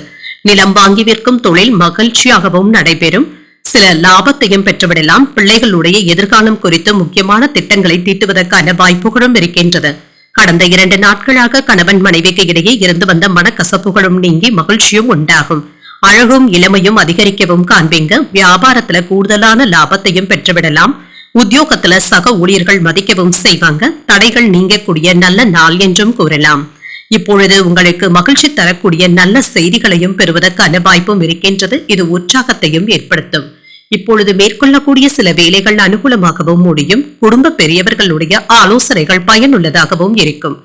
நிலம் வாங்கி விற்கும் தொழில் மகிழ்ச்சியாகவும் நடைபெறும். சில லாபத்தையும் பெற்றுவிடலாம். பிள்ளைகளுடைய எதிர்காலம் குறித்து முக்கியமான திட்டங்களை தீட்டுவதற்கான வாய்ப்புகளும் இருக்கின்றது. கடந்த 2 நாட்களாக கணவன் மனைவிக்கு இடையே இருந்து வந்த மனக்கசப்புகளும் நீங்கி மகிழ்ச்சியும் உண்டாகும். அழகும் இளமையும் அதிகரிக்கவும் காண்பீங்க. வியாபாரத்துல கூடுதலான லாபத்தையும் பெற்றுவிடலாம். உத்தியோகத்துல சக ஊழியர்கள் மதிக்கவும் செய்வாங்க. தடைகள் நீங்கக்கூடிய நல்ல நாள் என்றும் கூறலாம். இப்பொழுது உங்களுக்கு மகிழ்ச்சி தரக்கூடிய நல்ல செய்திகளையும் பெறுவதற்கான வாய்ப்பும் இருக்கின்றது. இது உற்சாகத்தையும் ஏற்படுத்தும். இப்பொழுது மேற்கொள்ளக்கூடிய சில வேலைகள் அனுகூலமாகவும் முடியும். குடும்ப பெரியவர்களுடைய ஆலோசனைகள் பயனுள்ளதாகவும் இருக்கும்.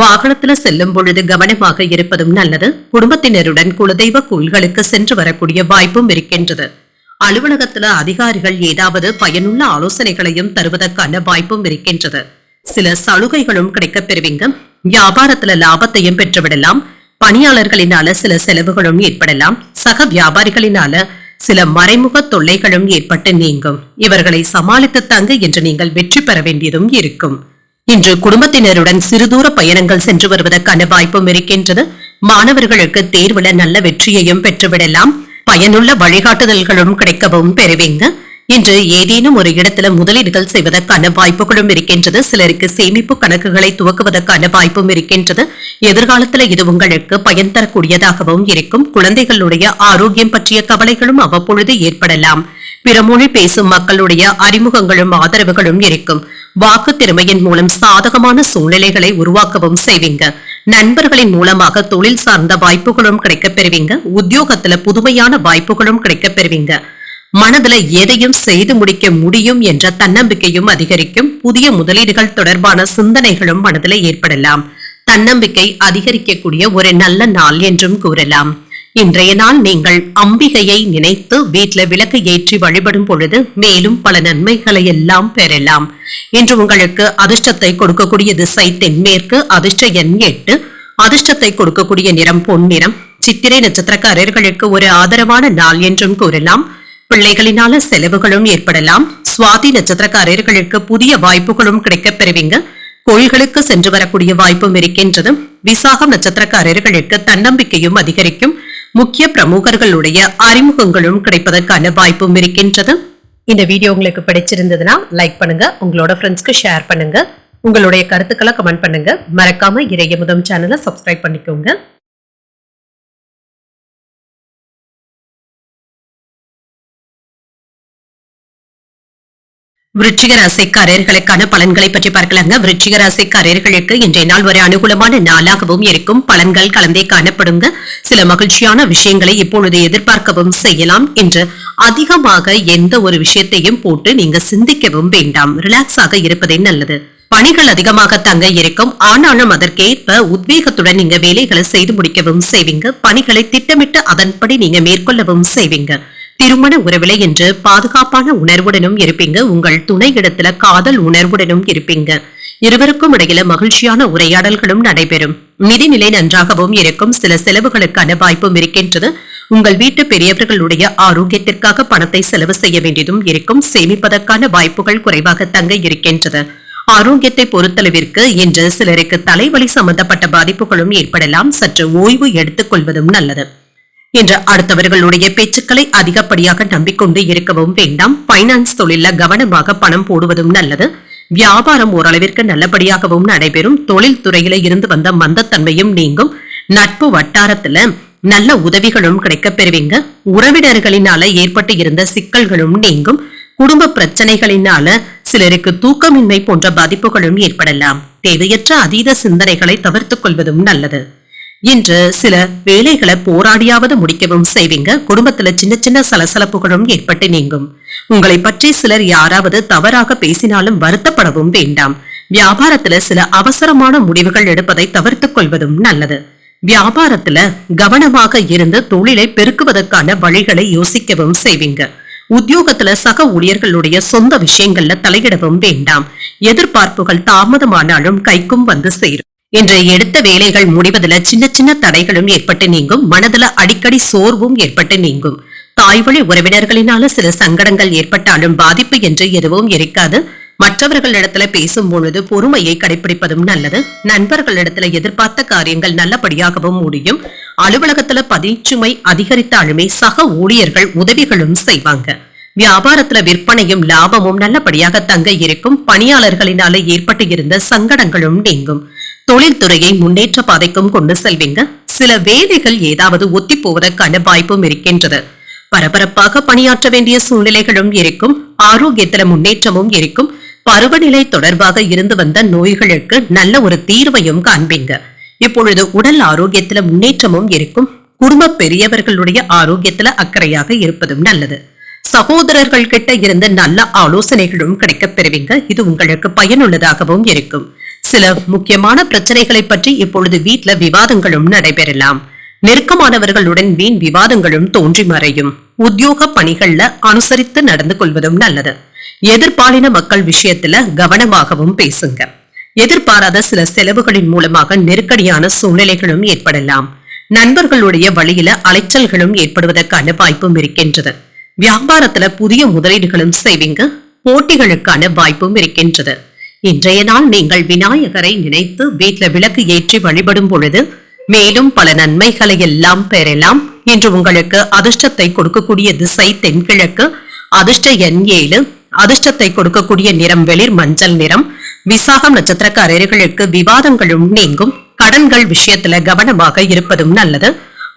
வாகனத்துல செல்லும் பொழுது கவனமாக இருப்பதும் நல்லது. குடும்பத்தினருடன் குலதெய்வ கோயில்களுக்கு சென்று வரக்கூடிய வாய்ப்பும் இருக்கின்றது. அலுவலகத்துல அதிகாரிகள் ஏதாவது பயனுள்ள ஆலோசனைகளையும் தருவதற்கான வாய்ப்பும் இருக்கின்றது. சில சலுகைகளும் கிடைக்கப் பெறுவீங்க. வியாபாரத்துல லாபத்தையும் பெற்றுவிடலாம். பணியாளர்களினால சில செலவுகளும் ஏற்படலாம். சக வியாபாரிகளினால சில மறைமுக தொல்லைகளும் ஏற்பட்டு நீங்கும். இவர்களை சமாளித்து தங்க என்று நீங்கள் வெற்றி பெற வேண்டியதும் இருக்கும். இன்று குடும்பத்தினருடன் சிறுதூர பயணங்கள் சென்று வருவதற்கான வாய்ப்பும் இருக்கின்றது. மாணவர்களுக்கு தேர்வுல நல்ல வெற்றியையும் பெற்றுவிடலாம். பயனுள்ள வழிகாட்டுதல்களும் கிடைக்கவும் பெறுவீங்க. இன்று ஏதேனும் ஒரு இடத்துல முதலீடுகள் செய்வதற்கான வாய்ப்புகளும் இருக்கின்றது. சிலருக்கு சேமிப்பு கணக்குகளை துவக்குவதற்கான வாய்ப்பும் இருக்கின்றது. எதிர்காலத்துல இது உங்களுக்கு பயன் தரக்கூடியதாகவும் இருக்கும். குழந்தைகளுடைய ஆரோக்கியம் பற்றிய கவலைகளும் அவ்வப்பொழுது ஏற்படலாம். பிற மொழி பேசும் மக்களுடைய அறிமுகங்களும் ஆதரவுகளும் இருக்கும். வாக்கு திறமையின் மூலம் சாதகமான சூழ்நிலைகளை உருவாக்கவும் செய்வீங்க. நண்பர்களின் மூலமாக தொழில் சார்ந்த வாய்ப்புகளும் கிடைக்கப் பெறுவீங்க. உத்தியோகத்துல புதுமையான வாய்ப்புகளும் கிடைக்கப் பெறுவீங்க. மனதுல எதையும் செய்து முடிக்க முடியும் என்ற தன்னம்பிக்கையும் அதிகரிக்கும். புதிய முதலீடுகள் தொடர்பான சிந்தனைகளும் மனதில் ஏற்படலாம். தன்னம்பிக்கை அதிகரிக்கக்கூடிய ஒரு நல்ல நாள் என்றும் கூறலாம். இன்றைய நாள் நீங்கள் அம்பிகையை நினைத்து வீட்டில் விளக்கு ஏற்றி வழிபடும் பொழுது மேலும் பல நன்மைகளை எல்லாம் பெறலாம். இன்று உங்களுக்கு அதிர்ஷ்டத்தை கொடுக்கக்கூடிய திசை தென்மேற்கு, அதிர்ஷ்ட எண் 8, அதிர்ஷ்டத்தை கொடுக்கக்கூடிய நிறம் பொன்னிறம். சித்திரை நட்சத்திரக்காரர்களுக்கு ஒரு ஆதரவான நாள் என்றும் கூறலாம். பிள்ளைகளினால செலவுகளும் ஏற்படலாம். சுவாதி நட்சத்திரக்காரர்களுக்கு புதிய வாய்ப்புகளும் கிடைக்கப் பெறுவீங்க. கோயில்களுக்கு சென்று வரக்கூடிய வாய்ப்பும் இருக்கின்றது. விசாகம் நட்சத்திரக்காரர்களுக்கு தன்னம்பிக்கையும் அதிகரிக்கும். முக்கிய பிரமுகர்களுடைய அறிமுகங்களும் கிடைப்பதற்கான வாய்ப்பும் இருக்கின்றது. இந்த வீடியோ உங்களுக்கு பிடிச்சிருந்ததுன்னா லைக் பண்ணுங்க, உங்களோட ஃப்ரெண்ட்ஸ்க்கு ஷேர் பண்ணுங்க, உங்களுடைய கருத்துக்களை கமெண்ட் பண்ணுங்க. மறக்காம இறையமுதம் சேனலை சப்ஸ்கிரைப் பண்ணிக்கோங்க. விருச்சிக ராசிக்காரர்களுக்கான பலன்களை பற்றி பார்க்கலாங்க. விருச்சிக ராசிக்காரர்களுக்கு இன்றைய நாள் ஒரு அனுகூலமான நாளாகவும் இருக்கும். பலன்கள் கலந்தே காணப்படுங்க. சில மகிழ்ச்சியான விஷயங்களை இப்பொழுது எதிர்பார்க்கவும் செய்யலாம். என்று அதிகமாக எந்த ஒரு விஷயத்தையும் போட்டு நீங்க சிந்திக்கவும் வேண்டாம். ரிலாக்ஸாக இருப்பதே நல்லது. பணிகள் அதிகமாக தங்க இருக்கும். ஆனாலும் அதற்கேற்ப உத்வேகத்துடன் நீங்க வேலைகளை செய்து முடிக்கவும் செய்வீங்க. பணிகளை திட்டமிட்டு அதன்படி நீங்க மேற்கொள்ளவும் செய்வீங்க. திருமண உறவிலை என்று பாதுகாப்பான உணர்வுடனும் இருப்பீங்க. உங்கள் துணை இடத்துல காதல் உணர்வுடனும் இருப்பீங்க. இருவருக்கும் இடையில மகிழ்ச்சியான உரையாடல்களும் நடைபெறும். நிதிநிலை நன்றாகவும் இருக்கும். சில செலவுகளுக்கான வாய்ப்பும் இருக்கின்றது. உங்கள் வீட்டு பெரியவர்களுடைய ஆரோக்கியத்திற்காக பணத்தை செலவு செய்ய வேண்டியதும் இருக்கும். சேமிப்பதற்கான வாய்ப்புகள் குறைவாக தங்க இருக்கின்றது. ஆரோக்கியத்தை பொறுத்தளவிற்கு இன்று சிலருக்கு தலைவலி சம்பந்தப்பட்ட பாதிப்புகளும் ஏற்படலாம். சற்று ஓய்வு எடுத்துக் கொள்வதும் நல்லது. இன்று அடுத்தவர்களுடைய பேச்சுக்களை அதிகப்படியாக நம்பிக்கொண்டு இருக்கவும் வேண்டாம். பைனான்ஸ் தொழில கவனமாக பணம் போடுவதும் நல்லது. வியாபாரம் ஓரளவிற்கு நல்லபடியாகவும் நடைபெறும். தொழில் துறையில இருந்து வந்த மந்தத்தன்மையும் நீங்கும். நட்பு வட்டாரத்துல நல்ல உதவிகளும் கிடைக்கப் பெறுவீங்க. உறவினர்களினால ஏற்பட்டு இருந்த சிக்கல்களும் நீங்கும். குடும்ப பிரச்சனைகளினால சிலருக்கு தூக்கமின்மை போன்ற பாதிப்புகளும் ஏற்படலாம். தேவையற்ற அதீத சிந்தனைகளை தவிர்த்துக் கொள்வதும் நல்லது. இன்று சில வேலைகளை போராடியாவது முடிக்கவும் செய்வீங்க. குடும்பத்துல சின்ன சின்ன சலசலப்புகளும் ஏற்பட்டு நீங்கும். உங்களை பற்றி சிலர் யாராவது தவறாக பேசினாலும் வருத்தப்படவும் வேண்டாம். வியாபாரத்துல சில அவசரமான முடிவுகள் எடுப்பதை தவிர்த்துக் கொள்வதும் நல்லது. வியாபாரத்துல கவனமாக இருந்து தொழிலை பெருக்குவதற்கான வழிகளை யோசிக்கவும் செய்வீங்க. உத்தியோகத்துல சக ஊழியர்களுடைய சொந்த விஷயங்கள்ல தலையிடவும் வேண்டாம். எதிர்பார்ப்புகள் தாமதமானாலும் கைக்கும் வந்து சேரும். இன்று எடுத்த வேலைகள் முடிவதில் சின்ன சின்ன தடைகளும் ஏற்பட்டு நீங்கும். மனதுல அடிக்கடி சோர்வும் ஏற்பட்டு நீங்கும். தாய்வழி உறவினர்களினால சில சங்கடங்கள் ஏற்பட்டாலும் பாதிப்பு என்று எதுவும் இருக்காது. மற்றவர்களிடத்துல பேசும் பொழுது பொறுமையை கடைபிடிப்பதும் நல்லது. நண்பர்களிடத்துல எதிர்பார்த்த காரியங்கள் நல்லபடியாகவும் முடியும். அலுவலகத்துல பணிச்சுமை அதிகரித்தாலுமே சக ஊழியர்கள் உதவிகளும் செய்வாங்க. வியாபாரத்துல விற்பனையும் லாபமும் நல்லபடியாக தங்க இருக்கும். பணியாளர்களினால ஏற்பட்டு இருந்த சங்கடங்களும் நீங்கும். தொழில்துறையை முன்னேற்ற பாதைக்கும் கொண்டு செல்வீங்க. சில வேலைகள் ஏதாவது ஒத்தி போவதற்கான வாய்ப்பும் இருக்கின்றது. பரபரப்பாக பணியாற்ற வேண்டிய சூழ்நிலைகளும் இருக்கும். ஆரோக்கியத்துல முன்னேற்றமும் இருக்கும். பருவநிலை தொடர்பாக இருந்து வந்த நோய்களுக்கு நல்ல ஒரு தீர்வையும் காண்பீங்க. இப்பொழுது உடல் ஆரோக்கியத்துல முன்னேற்றமும் இருக்கும். குடும்ப பெரியவர்களுடைய ஆரோக்கியத்துல அக்கறையாக இருப்பதும் நல்லது. சகோதரர்கள் கிட்ட இருந்து நல்ல ஆலோசனைகளும் கிடைக்கப் பெறுவீங்க. இது உங்களுக்கு பயனுள்ளதாகவும் இருக்கும். சில முக்கியமான பிரச்சனைகளை பற்றி இப்பொழுது வீட்ல விவாதங்களும் நடைபெறலாம். நெருக்கமானவர்களுடன் வீண் விவாதங்களும் தோன்றி மறையும். உத்தியோக பணிகள்ல அனுசரித்து நடந்து கொள்வதும் நல்லது. எதிர்பாலின மக்கள் விஷயத்துல கவனமாகவும் பேசுங்க. எதிர்பாராத சில செலவுகளின் மூலமாக நெருக்கடியான சூழ்நிலைகளும் ஏற்படலாம். நண்பர்களுடைய வழியில அலைச்சல்களும் ஏற்படுவதற்கான வாய்ப்பும் இருக்கின்றது. வியாபாரத்துல புதிய முதலீடுகளும் செய்வீங்க. போட்டிகளுக்கான வாய்ப்பும் இருக்கின்றது. இன்றைய நாள் நீங்கள் விநாயகரை நினைத்து வீட்ல விளக்கு ஏற்றி வழிபடும் பொழுது மேலும் பல நன்மைகளை எல்லாம் பெறலாம். இன்று உங்களுக்கு அதிர்ஷ்டத்தை கொடுக்கக்கூடிய திசை தென்கிழக்கு. அதிர்ஷ்ட எண் 7. அதிர்ஷ்டத்தை கொடுக்கக்கூடிய நிறம் வெளிர் மஞ்சள் நிறம். விசாகம் நட்சத்திரக்காரர்களுக்கு விவாதங்களும் நீங்கும். கடன்கள் விஷயத்துல கவனமாக இருப்பதும் நல்லது.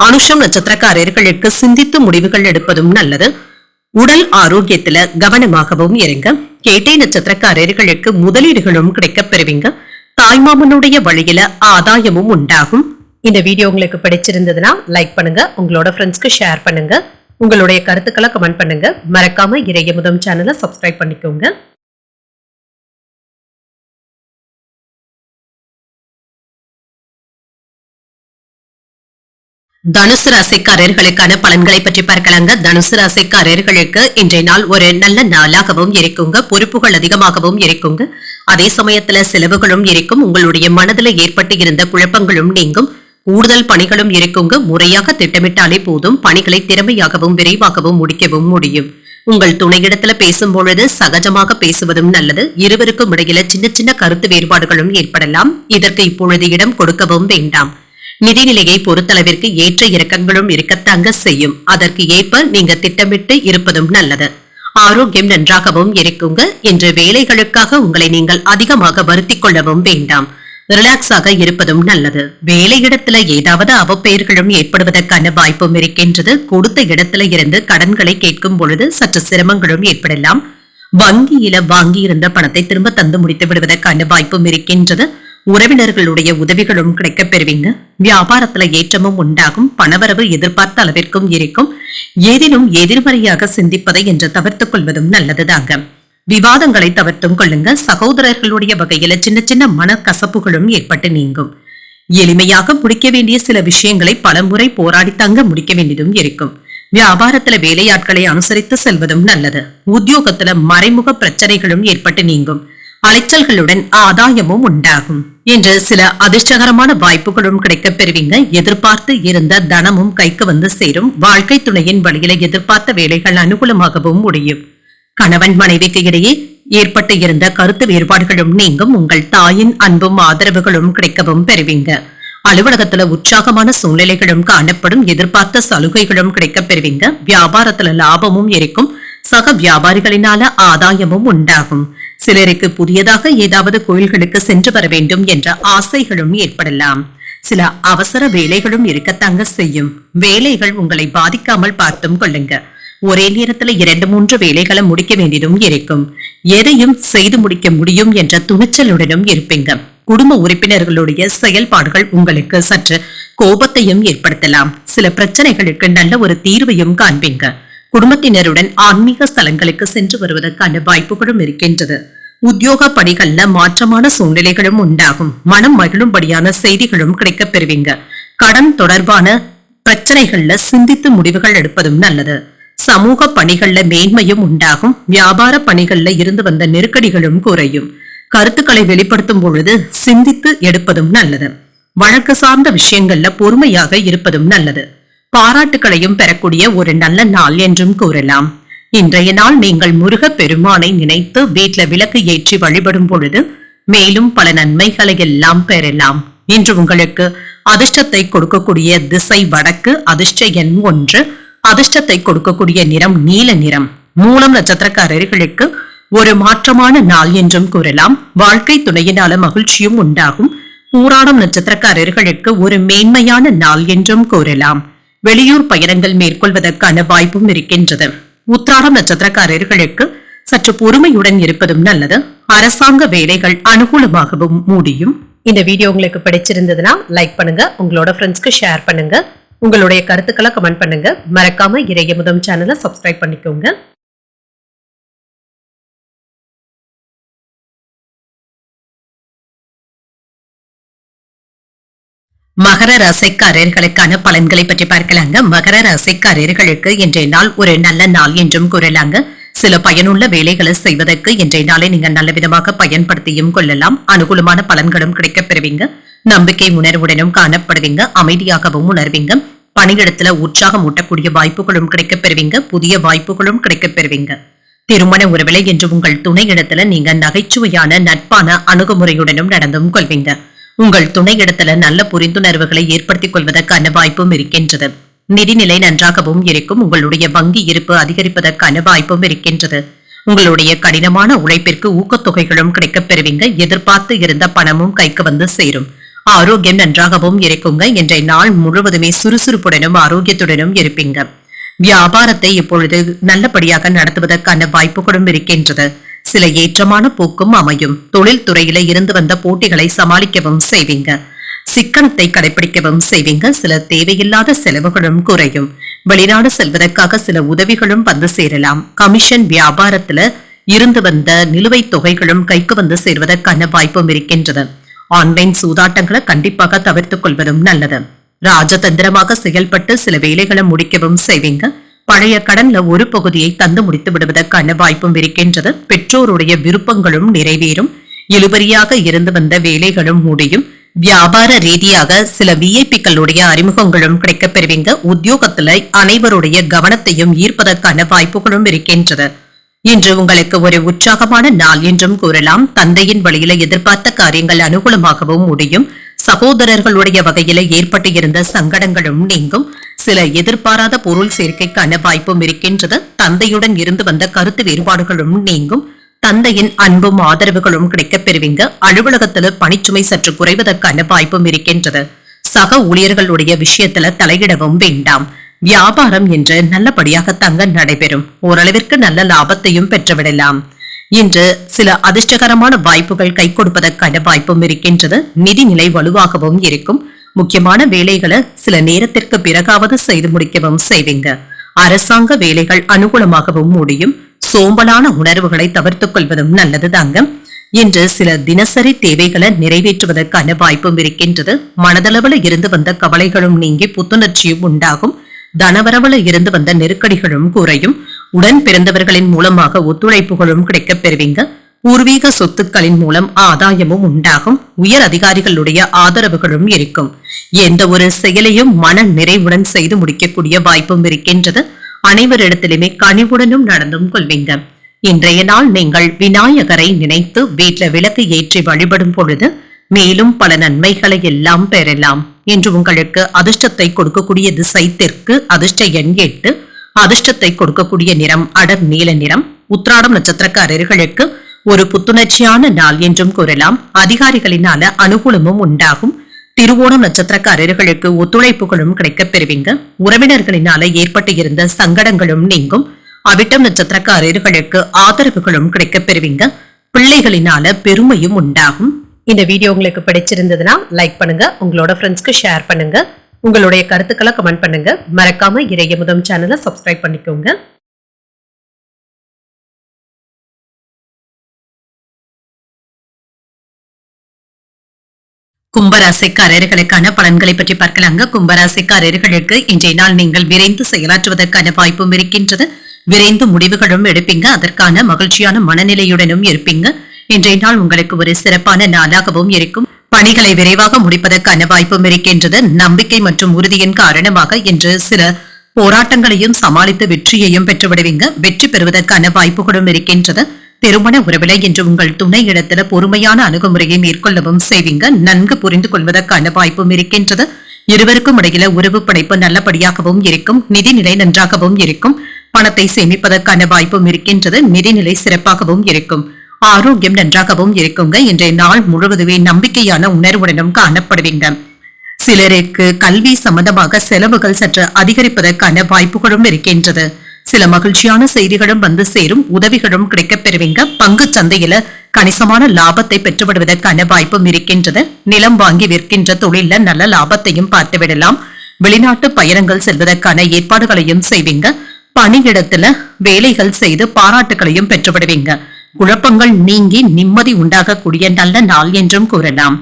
அனுஷம் நட்சத்திரக்காரர்களுக்கு சிந்தித்து முடிவுகள் எடுப்பதும் நல்லது. உடல் ஆரோக்கியத்துல கவனமாகவும் இருங்க. கேட்டை நட்சத்திரக்காரர்களுக்கு முதலீடுகளும் கிடைக்கப் பெறுவீங்க. தாய்மாமனுடைய வழியில ஆதாயமும் உண்டாகும். இந்த வீடியோ உங்களுக்கு பிடிச்சிருந்ததுன்னா லைக் பண்ணுங்க, உங்களோட ஃப்ரெண்ட்ஸ்க்கு ஷேர் பண்ணுங்க, உங்களுடைய கருத்துக்களை கமெண்ட் பண்ணுங்க. மறக்காம இறையமுதம் சேனலை சப்ஸ்கிரைப் பண்ணிக்கோங்க. தனுசு ராசிக்காரர்களுக்கான பலன்களை பற்றி பார்க்கலாங்க. தனுசு ராசிக்காரர்களுக்கு இன்றைய நாள் ஒரு நல்ல நாளாகவும் இருக்குங்க. பொறுப்புகள் அதிகமாகவும் இருக்குங்க. அதே சமயத்துல செலவுகளும் இருக்கும். உங்களுடைய மனதுல ஏற்பட்டு இருந்த குழப்பங்களும் நீங்கும். கூடுதல் பணிகளும் இருக்குங்க. முறையாக திட்டமிட்டாலே போதும். பணிகளை திறமையாகவும் விரைவாகவும் முடிக்கவும் முடியும். உங்கள் துணையிடத்துல பேசும் பொழுது சகஜமாக பேசுவதும் நல்லது. இருவருக்கும் இடையில சின்ன சின்ன கருத்து வேறுபாடுகளும் ஏற்படலாம். இதற்கு இப்பொழுது இடம் கொடுக்கவும் வேண்டாம். நிதிநிலையை பொறுத்தளவிற்கு ஏற்ற இறக்கங்களும் இருக்கத்தாங்க செய்யும். அதற்கு ஏற்ப நீங்க திட்டமிட்டு இருப்பதும் நல்லது. ஆரோக்கியம் நன்றாகவும் இருக்குங்க. இன்று வேலைகளுக்காக உங்களை நீங்கள் அதிகமாக வருத்திக் கொள்ளவும் வேண்டாம். ரிலாக்ஸாக இருப்பதும் நல்லது. வேலையிடத்துல ஏதாவது அவப்பெயர்களும் ஏற்படுவதற்கான வாய்ப்பும் இருக்கின்றது. கொடுத்த இடத்துல இருந்து கடன்களை கேட்கும் பொழுது சற்று சிரமங்களும் ஏற்படலாம். வங்கியில வாங்கி இருந்த பணத்தை திரும்ப தந்து முடித்து விடுவதற்கான வாய்ப்பும் இருக்கின்றது. உறவினர்களுடைய உதவிகளும் கிடைக்கப் பெறுவீங்க. வியாபாரத்துல ஏற்றமும் உண்டாகும். பணவரவு எதிர்பார்த்த அளவிற்கும் இருக்கும். ஏதேனும் எதிர்மறையாக சிந்திப்பதை என்று தவிர்த்துக் கொள்வதும் நல்லதுதாங்க. விவாதங்களை தவிர்த்தும் கொள்ளுங்க. சகோதரர்களுடைய வகையில சின்ன சின்ன மனக்கசப்புகளும் ஏற்பட்டு நீங்கும். எளிமையாக முடிக்க வேண்டிய சில விஷயங்களை பலமுறை போராடி தங்க முடிக்க வேண்டியதும் இருக்கும். வியாபாரத்துல வேலையாட்களை அனுசரித்து செல்வதும் நல்லது. உத்தியோகத்துல மறைமுக பிரச்சனைகளும் ஏற்பட்டு நீங்கும். அலைச்சல்களுடன் ஆதாயமும் உண்டாகும். என்று சில அதிர்ஷ்டகரமான வாய்ப்புகளும் கிடைக்கப் பெறுவீங்க. எதிர்பார்த்து இருந்த தனமும் கைக்கு வந்து சேரும். வாழ்க்கை துணையின் வழியில எதிர்பார்த்த வேலைகள் அனுகூலமாகவும் முடியும். கணவன் மனைவிக்கு இடையே ஏற்பட்டு இருந்த கருத்து வேறுபாடுகளும் நீங்கும். உங்கள் தாயின் அன்பும் ஆதரவுகளும் கிடைக்கவும் பெறுவீங்க. அலுவலகத்துல உற்சாகமான சூழ்நிலைகளும் காணப்படும். எதிர்பார்த்த சலுகைகளும் கிடைக்கப் பெறுவீங்க. வியாபாரத்துல லாபமும் இருக்கும். சக வியாபாரிகளினால ஆதாயமும் உண்டாகும். சிலருக்கு புதியதாக ஏதாவது கோயில்களுக்கு சென்று வர வேண்டும் என்ற ஆசைகளும் ஏற்படலாம். சில அவசர வேலைகளும் இருக்கத்தாங்க செய்யும். வேலைகள் உங்களை பாதிக்காமல் பார்த்தும் கொள்ளுங்க. ஒரே நேரத்துல 2-3 வேலைகளை முடிக்க வேண்டியதும் இருக்கும். எதையும் செய்து முடிக்க முடியும் என்ற துணிச்சலுடனும் இருப்பீங்க. குடும்ப உறுப்பினர்களுடைய செயல்பாடுகள் உங்களுக்கு சற்று கோபத்தையும் ஏற்படுத்தலாம். சில பிரச்சனைகளுக்கு நல்ல ஒரு தீர்வையும் காண்பீங்க. குடும்பத்தினருடன் ஆன்மீக ஸ்தலங்களுக்கு சென்று வருவதற்கான வாய்ப்புகளும் இருக்கின்றது. உத்தியோக பணிகள்ல மாற்றமான சூழ்நிலைகளும் உண்டாகும். மனம் மகிழும்படியான செய்திகளும் கிடைக்கப் பெறுவீங்க. கடன் தொடர்பான பிரச்சனைகள்ல சிந்தித்து முடிவுகள் எடுப்பதும் நல்லது. சமூக பணிகள்ல மேன்மையும் உண்டாகும். வியாபார பணிகள்ல இருந்து வந்த நெருக்கடிகளும் குறையும். கருத்துக்களை வெளிப்படுத்தும் பொழுது சிந்தித்து எடுப்பதும் நல்லது. வழக்கு சார்ந்த விஷயங்கள்ல பொறுமையாக இருப்பதும் நல்லது. பாராட்டுகளையும் பெறக்கூடிய ஒரு நல்ல நாள் என்றும் கூறலாம். இன்றைய நாள் நீங்கள் முருக பெருமானை நினைத்து வீட்ல விளக்கு ஏற்றி வழிபடும் பொழுது மேலும் பல நன்மைகளை எல்லாம் பெறலாம். இன்று உங்களுக்கு அதிர்ஷ்டத்தை கொடுக்கக்கூடிய திசை வடக்கு. அதிர்ஷ்ட எண் 1. அதிர்ஷ்டத்தை கொடுக்கக்கூடிய நிறம் நீல நிறம். மூலம் நட்சத்திரக்காரர்களுக்கு ஒரு மாற்றமான நாள் என்றும் கூறலாம். வாழ்க்கை துணையினால மகிழ்ச்சியும் உண்டாகும். பூராடம் நட்சத்திரக்காரர்களுக்கு ஒரு மேன்மையான நாள் என்றும் கூறலாம். வெளியூர் பயணங்கள் மேற்கொள்வதற்கான வாய்ப்பும் இருக்கின்றது. உத்திராடம் நட்சத்திரக்காரர்களுக்கு சற்று பொறுமையுடன் இருப்பதும் நல்லது. அரசாங்க வேலைகள் அனுகூலமாகவும் முடியும். இந்த வீடியோ உங்களுக்கு பிடிச்சிருந்ததுன்னா லைக் பண்ணுங்க. உங்களோட ஃப்ரெண்ட்ஸ்க்கு ஷேர் பண்ணுங்க. உங்களுடைய கருத்துக்களை கமெண்ட் பண்ணுங்க. மறக்காம இறையமுதம் சேனலை சப்ஸ்கிரைப் பண்ணிக்கோங்க. மகர ராசிக்காரர்களுக்கான பலன்களை பற்றி பார்க்கலாங்க. மகர ராசிக்காரர்களுக்கு இன்றைய நாள் ஒரு நல்ல நாள் என்றும் கூறலாங்க. சில பயனுள்ள வேலைகளை செய்வதற்கு இன்றைய நாளை நீங்க நல்ல விதமாக பயன்படுத்தியும் கொள்ளலாம். அனுகூலமான பலன்களும் கிடைக்கப் பெறுவீங்க. நம்பிக்கை உணர்வுடனும் காணப்படுவீங்க. அமைதியாகவும் உணர்வீங்க. பணியிடத்துல உற்சாகம் ஊட்டக்கூடிய வாய்ப்புகளும் கிடைக்கப் பெறுவீங்க. புதிய வாய்ப்புகளும் கிடைக்கப் பெறுவீங்க. திருமண உறவிலை என்று உங்கள் துணை இடத்துல நீங்க நகைச்சுவையான நட்பான அணுகுமுறையுடனும் நடந்தும் கொள்வீங்க. உங்கள் துணை இடத்துல நல்ல புரிந்துணர்வுகளை ஏற்படுத்திக் கொள்வதற்கான வாய்ப்பும் இருக்கின்றது. நிதிநிலை நன்றாகவும் இருக்கும். உங்களுடைய வங்கி இருப்பு அதிகரிப்பதற்கான வாய்ப்பும் இருக்கின்றது. உங்களுடைய கடினமான உழைப்பிற்கு ஊக்கத்தொகைகளும் கிடைக்கப் பெறுவீங்க. எதிர்பார்த்து இருந்த பணமும் கைக்கு வந்து சேரும். ஆரோக்கியம் நன்றாகவும் இருக்குங்க. இன்றைய நாள் முழுவதுமே சுறுசுறுப்புடனும் ஆரோக்கியத்துடனும் இருப்பீங்க. வியாபாரத்தை இப்பொழுது நல்லபடியாக நடத்துவதற்கான வாய்ப்புகளும் இருக்கின்றது. சில ஏற்றமான போக்கும் அமையும். தொழில் துறையில இருந்து வந்த போட்டிகளை சமாளிக்கவும் செய்வீங்க. சிக்கனத்தை கடைபிடிக்கவும் செய்வீங்க. சில தேவையில்லாத செலவுகளும் குறையும். வெளிநாடு செல்வதற்காக சில உதவிகளும் வந்து சேரலாம். கமிஷன் வியாபாரத்துல இருந்து வந்த நிலுவைத் தொகைகளும் கைக்கு வந்து சேர்வதற்கான வாய்ப்பும் இருக்கின்றது. ஆன்லைன் சூதாட்டங்களை கண்டிப்பாக தவிர்த்துக் கொள்வதும் நல்லது. ராஜதந்திரமாக செயல்பட்டு சில வேலைகளை முடிக்கவும் செய்வீங்க. பழைய கடன்ல ஒரு பகுதியை தந்து முடித்து விடுவதற்கான வாய்ப்பும் இருக்கின்றது. பெற்றோருடைய விருப்பங்களும் நிறைவேறும். இழுபறியாக இருந்து வந்த வேலைகளும் முடியும். வியாபார ரீதியாக சில விஐபிக்களுடைய அறிமுகங்களும் கிடைக்கப் பெறுவீங்க. உத்தியோகத்துல அனைவருடைய கவனத்தையும் ஈர்ப்பதற்கான வாய்ப்புகளும் இருக்கின்றது. இன்று உங்களுக்கு ஒரு உற்சாகமான நாள் என்றும் கூறலாம். தந்தையின் வழியில எதிர்பார்த்த காரியங்கள் அனுகூலமாகவும் முடியும். சகோதரர்களுடைய வகையில ஏற்பட்டு இருந்த சங்கடங்களும் நீங்கும். சில எதிர்பாராத பொருள் சேர்க்கைக்கான வாய்ப்பும் இருக்கின்றது. தந்தையுடன் இருந்து வந்த கருத்து வேறுபாடுகளும் நீங்கும். தந்தையின் அன்பும் ஆதரவுகளும் கிடைக்கப் பெறுவீங்க. அலுவலகத்துல பணிச்சுமை சற்று குறைவதற்கான வாய்ப்பும் இருக்கின்றது. சக ஊழியர்களுடைய விஷயத்துல தலையிடவும் வேண்டாம். வியாபாரம் என்று நல்லபடியாக தங்க நடைபெறும். ஓரளவிற்கு நல்ல லாபத்தையும் பெற்றுவிடலாம். இன்று சில அதிர்ஷ்டகரமான வாய்ப்புகள் கை கொடுப்பதற்கான வாய்ப்பும் இருக்கின்றது. நிதிநிலை வலுவாகவும் இருக்கும். முக்கியமான வேலைகளை சில நேரத்திற்கு பிறகாவது செய்து முடிக்கவும் செய்வீங்க. அரசாங்க வேலைகள் அனுகூலமாகவும் முடியும். சோம்பலான உணர்வுகளை தவிர்த்துக் கொள்வதும் நல்லது தாங்க. இன்று சில தினசரி தேவைகளை நிறைவேற்றுவதற்கான வாய்ப்பும் இருக்கின்றது. மனதளவுல இருந்து வந்த கவலைகளும் நீங்கி புத்துணர்ச்சியும் உண்டாகும். தனவரவுல இருந்து வந்த நெருக்கடிகளும் குறையும். உடன் பிறந்தவர்களின் மூலமாக ஒத்துழைப்புகளும் கிடைக்கப் பெறுவீங்க. பூர்வீக சொத்துக்களின் மூலம் ஆதாயமும் உண்டாகும். உயர் அதிகாரிகளுடைய ஆதரவுகளும் இருக்கும். எந்த ஒரு செயலையும் மன நிறைவுடன் செய்து முடிக்கக்கூடிய வாய்ப்பும் இருக்கின்றது. அனைவரிடத்திலுமே கனிவுடனும் நடந்தும் கொள்வீங்க. இன்றைய நாள் நீங்கள் விநாயகரை நினைத்து வீட்டில் விளக்கு ஏற்றி வழிபடும் பொழுது மேலும் பல நன்மைகளை எல்லாம் பெறலாம். இன்று உங்களுக்கு அதிர்ஷ்டத்தை கொடுக்கக்கூடிய திசை தெற்கு. அதிர்ஷ்ட எண் 8. அதிர்ஷ்டத்தை கொடுக்கக்கூடிய நிறம் அடர் நீல நிறம். உத்திராடம் நட்சத்திரக்காரர்களுக்கு ஒரு புத்துணர்ச்சியான நாள் என்றும் கூறலாம். அதிகாரிகளினால அனுகூலமும் உண்டாகும். திருவோணம் நட்சத்திரக்காரர்களுக்கு ஒத்துழைப்புகளும் கிடைக்கப் பெறுவீங்க. உறவினர்களினால ஏற்பட்டு இருந்த சங்கடங்களும் நீங்கும். அவிட்டம் நட்சத்திரக்காரர்களுக்கு ஆதரவுகளும் கிடைக்கப் பெறுவீங்க. பிள்ளைகளினால பெருமையும் உண்டாகும். இந்த வீடியோ உங்களுக்கு பிடிச்சிருந்ததுன்னா லைக் பண்ணுங்க. உங்களோட ஃப்ரெண்ட்ஸ்க்கு ஷேர் பண்ணுங்க. உங்களுடைய கருத்துக்களை கமெண்ட் பண்ணுங்க. மறக்காம இறையமுதம் சேனலை சப்ஸ்கிரைப் பண்ணிக்கோங்க. கும்பராசிக்காரர்களுக்கான பலன்களை பற்றி பார்க்கலாங்க. கும்பராசிக்காரர்களுக்கு இன்றைய நாள் நீங்கள் விரைந்து செயலாற்றுவதற்கான வாய்ப்பும் இருக்கின்றது. விரைந்து முடிவுகளும் எடுப்பீங்க. அதற்கான மகிழ்ச்சியான மனநிலையுடனும் இருப்பீங்க. இன்றைய நாள் உங்களுக்கு ஒரு சிறப்பான நாளாகவும் இருக்கும். பணிகளை விரைவாக முடிப்பதற்கான வாய்ப்பும் இருக்கின்றது. நம்பிக்கை மற்றும் உறுதியின் காரணமாக இன்று சில போராட்டங்களையும் சமாளித்து வெற்றியையும் பெற்றுவிடுவீங்க. வெற்றி பெறுவதற்கான வாய்ப்புகளும் இருக்கின்றது. திருமண உறவில இன்று உங்கள் துணை இடத்துல பொறுமையான அணுகுமுறையை மேற்கொள்ளவும் செய்வீங்க. நன்கு புரிந்து கொள்வதற்கான வாய்ப்பும் இருக்கின்றது. இருவருக்கும் இடையில உறவு படைப்பு நல்லபடியாகவும் இருக்கும். நிதிநிலை நன்றாகவும் இருக்கும். பணத்தை சேமிப்பதற்கான வாய்ப்பும் இருக்கின்றது. நிதிநிலை சிறப்பாகவும் இருக்கும். ஆரோக்கியம் நன்றாகவும் இருக்குங்க. இன்றைய நாள் முழுவதுமே நம்பிக்கையான உணர்வுடனும் காணப்படுவீங்க. சிலருக்கு கல்வி சம்பந்தமாக செலவுகள் சற்று அதிகரிப்பதற்கான வாய்ப்புகளும் இருக்கின்றது. சில மகிழ்ச்சியான செய்திகளும் வந்து சேரும். உதவிகளும் கிடைக்கப் பெறுவீங்க. பங்கு சந்தையில கணிசமான லாபத்தை பெற்றுவிடுவதற்கான வாய்ப்பும் இருக்கின்றது. நிலம் வாங்கி விற்கின்ற தொழில நல்ல லாபத்தையும் பார்த்துவிடலாம். வெளிநாட்டு பயணங்கள் செல்வதற்கான ஏற்பாடுகளையும் செய்வீங்க. பணியிடத்துல வேலைகள் செய்து பாராட்டுகளையும் பெற்றுவிடுவீங்க. குழப்பங்கள் நீங்கி நிம்மதி உண்டாகக்கூடிய நல்ல நாள் என்றும் கூறலாம்.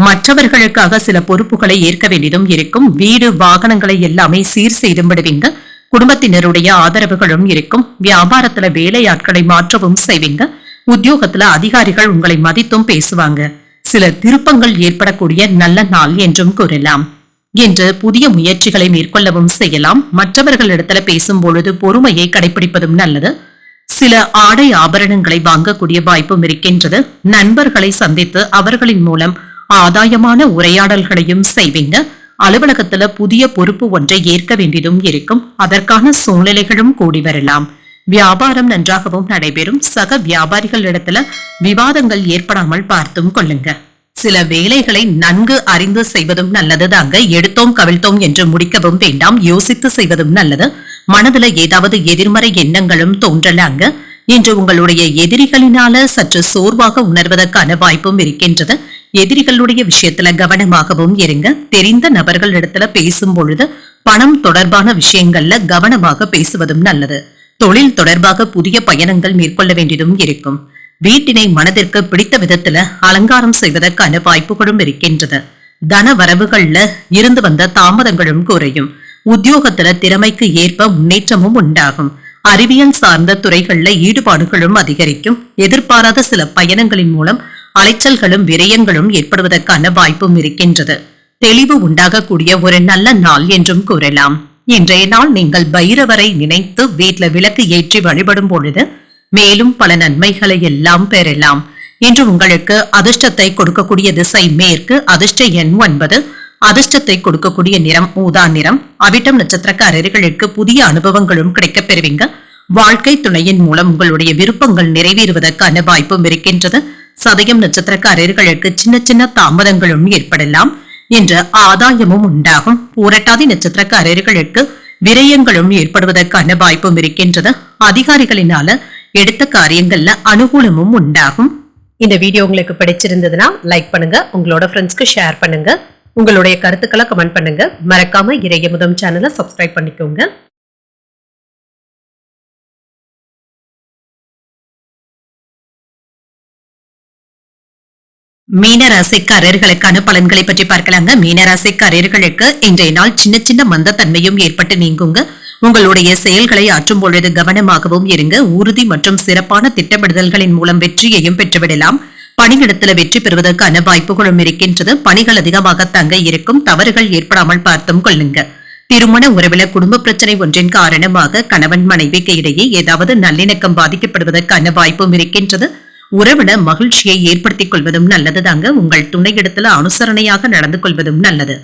மற்றவர்களுக்காக சில பொறுப்புகளை ஏற்க வேண்டியதும் இருக்கும். வீடு வாகனங்களை எல்லாமே சீர் செய்தும் விடுவீங்க. குடும்பத்தினருடைய ஆதரவுகளும் இருக்கும். வியாபாரத்துல வேலையாட்களை மாற்றவும் செய்வீங்க. உத்தியோகத்துல அதிகாரிகள் உங்களை மதித்தும் பேசுவாங்க. சில திருப்பங்கள் ஏற்படக்கூடிய நல்ல நாள் என்றும் கூறலாம். இன்று புதிய முயற்சிகளை மேற்கொள்ளவும் செய்யலாம். மற்றவர்களிடத்துல பேசும் பொழுது பொறுமையை கடைபிடிப்பதும் நல்லது. சில ஆடை ஆபரணங்களை வாங்கக்கூடிய வாய்ப்பும் இருக்கின்றது. நண்பர்களை சந்தித்து அவர்களின் மூலம் ஆதாயமான உரையாடல்களையும் செய்வீங்க. அலுவலகத்துல புதிய பொறுப்பு ஒன்றை ஏற்க வேண்டியதும் இருக்கும். அதற்கான சூழ்நிலைகளும் கூடி வரலாம். வியாபாரம் நன்றாகவும் நடைபெறும். சக வியாபாரிகளிடத்துல விவாதங்கள் ஏற்படாமல் பார்த்தும் கொள்ளுங்க. சில வேலைகளை நன்கு அறிந்து செய்வதும் நல்லது தாங்க. எடுத்தோம் கவிழ்த்தோம் என்று முடிக்கவும் வேண்டாம். யோசித்து செய்வதும் நல்லது. மனதுல ஏதாவது எதிர்மறை எண்ணங்களும் தோன்றலாங்க. இன்று உங்களுடைய எதிரிகளினால சற்று சோர்வாக உணர்வதற்கான வாய்ப்பும் இருக்கின்றது. எதிரிகளுடைய விஷயத்துல கவனமாகவும் இருங்க. தெரிந்த நபர்களிடத்துல பேசும் பொழுது பணம் தொடர்பான விஷயங்கள்ல கவனமாக பேசுவதும் நல்லது. தொழில் தொடர்பாக புதிய பயணங்கள் மேற்கொள்ள வேண்டியதும் இருக்கும். வீட்டினை மனதிற்கு பிடித்த விதத்துல அலங்காரம் செய்வதற்கான வாய்ப்புகளும் இருக்கின்றது. தன வரவுகள்ல இருந்து வந்த தாமதங்களும் குறையும். உத்தியோகத்துல திறமைக்கு ஏற்ப முன்னேற்றமும் உண்டாகும். அறிவியல் சார்ந்த துறைகள்ல ஈடுபாடுகளும் அதிகரிக்கும். எதிர்பாராத சில பயணங்களின் மூலம் அலைச்சல்களும் விரயங்களும் ஏற்படுவதற்கான வாய்ப்பும் இருக்கின்றது. தெளிவு உண்டாகக்கூடிய ஒரு நல்ல நாள் என்றும் கூறலாம். இன்றைய நாள் நீங்கள் பைரவரை நினைத்து வீட்டில் விளக்கு ஏற்றி வழிபடும் பொழுது மேலும் பல நன்மைகளை எல்லாம் பெறலாம். இன்று உங்களுக்கு அதிர்ஷ்டத்தை கொடுக்கக்கூடிய திசை மேற்கு, அதிர்ஷ்ட எண் 9, அதிர்ஷ்டத்தை கொடுக்கக்கூடிய நிறம் ஊதா நிறம். அவிட்டம் நட்சத்திரக்காரர்களுக்கு புதிய அனுபவங்களும் கிடைக்கப் பெறுவீங்க. வாழ்க்கை துணையின் மூலம் உங்களுடைய விருப்பங்கள் நிறைவேறுவதற்கான வாய்ப்பும் இருக்கின்றது. சதயம் நட்சத்திரக்காரர்களுக்கு சின்ன சின்ன தாமதங்களும் ஏற்படலாம். இன்று ஆதாயமும் உண்டாகும். பூரட்டாதி நட்சத்திரக்காரர்களுக்கு விரயங்களும் ஏற்படுவதற்கான வாய்ப்பும் இருக்கின்றது. அதிகாரிகளினால எடுத்த காரியங்கள்ல அனுகூலமும் உண்டாகும். இந்த வீடியோ உங்களுக்கு பிடிச்சிருந்ததுன்னா லைக் பண்ணுங்க, உங்களோட ஃப்ரெண்ட்ஸ்க்கு ஷேர் பண்ணுங்க, உங்களுடைய கருத்துக்களை கமெண்ட் பண்ணுங்க. மறக்காம இறையமுதம் சேனலை சப்ஸ்கிரைப் பண்ணிக்கோங்க. மீனராசிக்காரர்களுக்கான பலன்களை பற்றி பார்க்கலாங்க. மீனராசிக்காரர்களுக்கு இன்றைய நாள் சின்ன சின்ன மந்தத்தன்மையும் ஏற்பட்டு நீங்குங்க. உங்களுடைய செயல்களை ஆற்றும் பொழுது கவனமாகவும் இருங்க. உறுதி மற்றும் சிறப்பான திட்டமிடுதல்களின் மூலம் வெற்றியையும் பெற்றுவிடலாம். பணியிடத்துல வெற்றி பெறுவதற்கான வாய்ப்புகளும் இருக்கின்றது. பணிகள் அதிகமாக தங்க இருக்கும். தவறுகள் ஏற்படாமல் பார்த்தும் கொள்ளுங்க. திருமண உறவில குடும்ப பிரச்சனை ஒன்றின் காரணமாக கணவன் மனைவிக்கு இடையே ஏதாவது நல்லிணக்கம் பாதிக்கப்படுவதற்கான வாய்ப்பும் இருக்கின்றது. உறவில மகிழ்ச்சியை ஏற்படுத்திக் கொள்வதும் நல்லதுதாங்க. உங்கள் துணையிடத்துல அனுசரணையாக நடந்து கொள்வதும் நல்லது.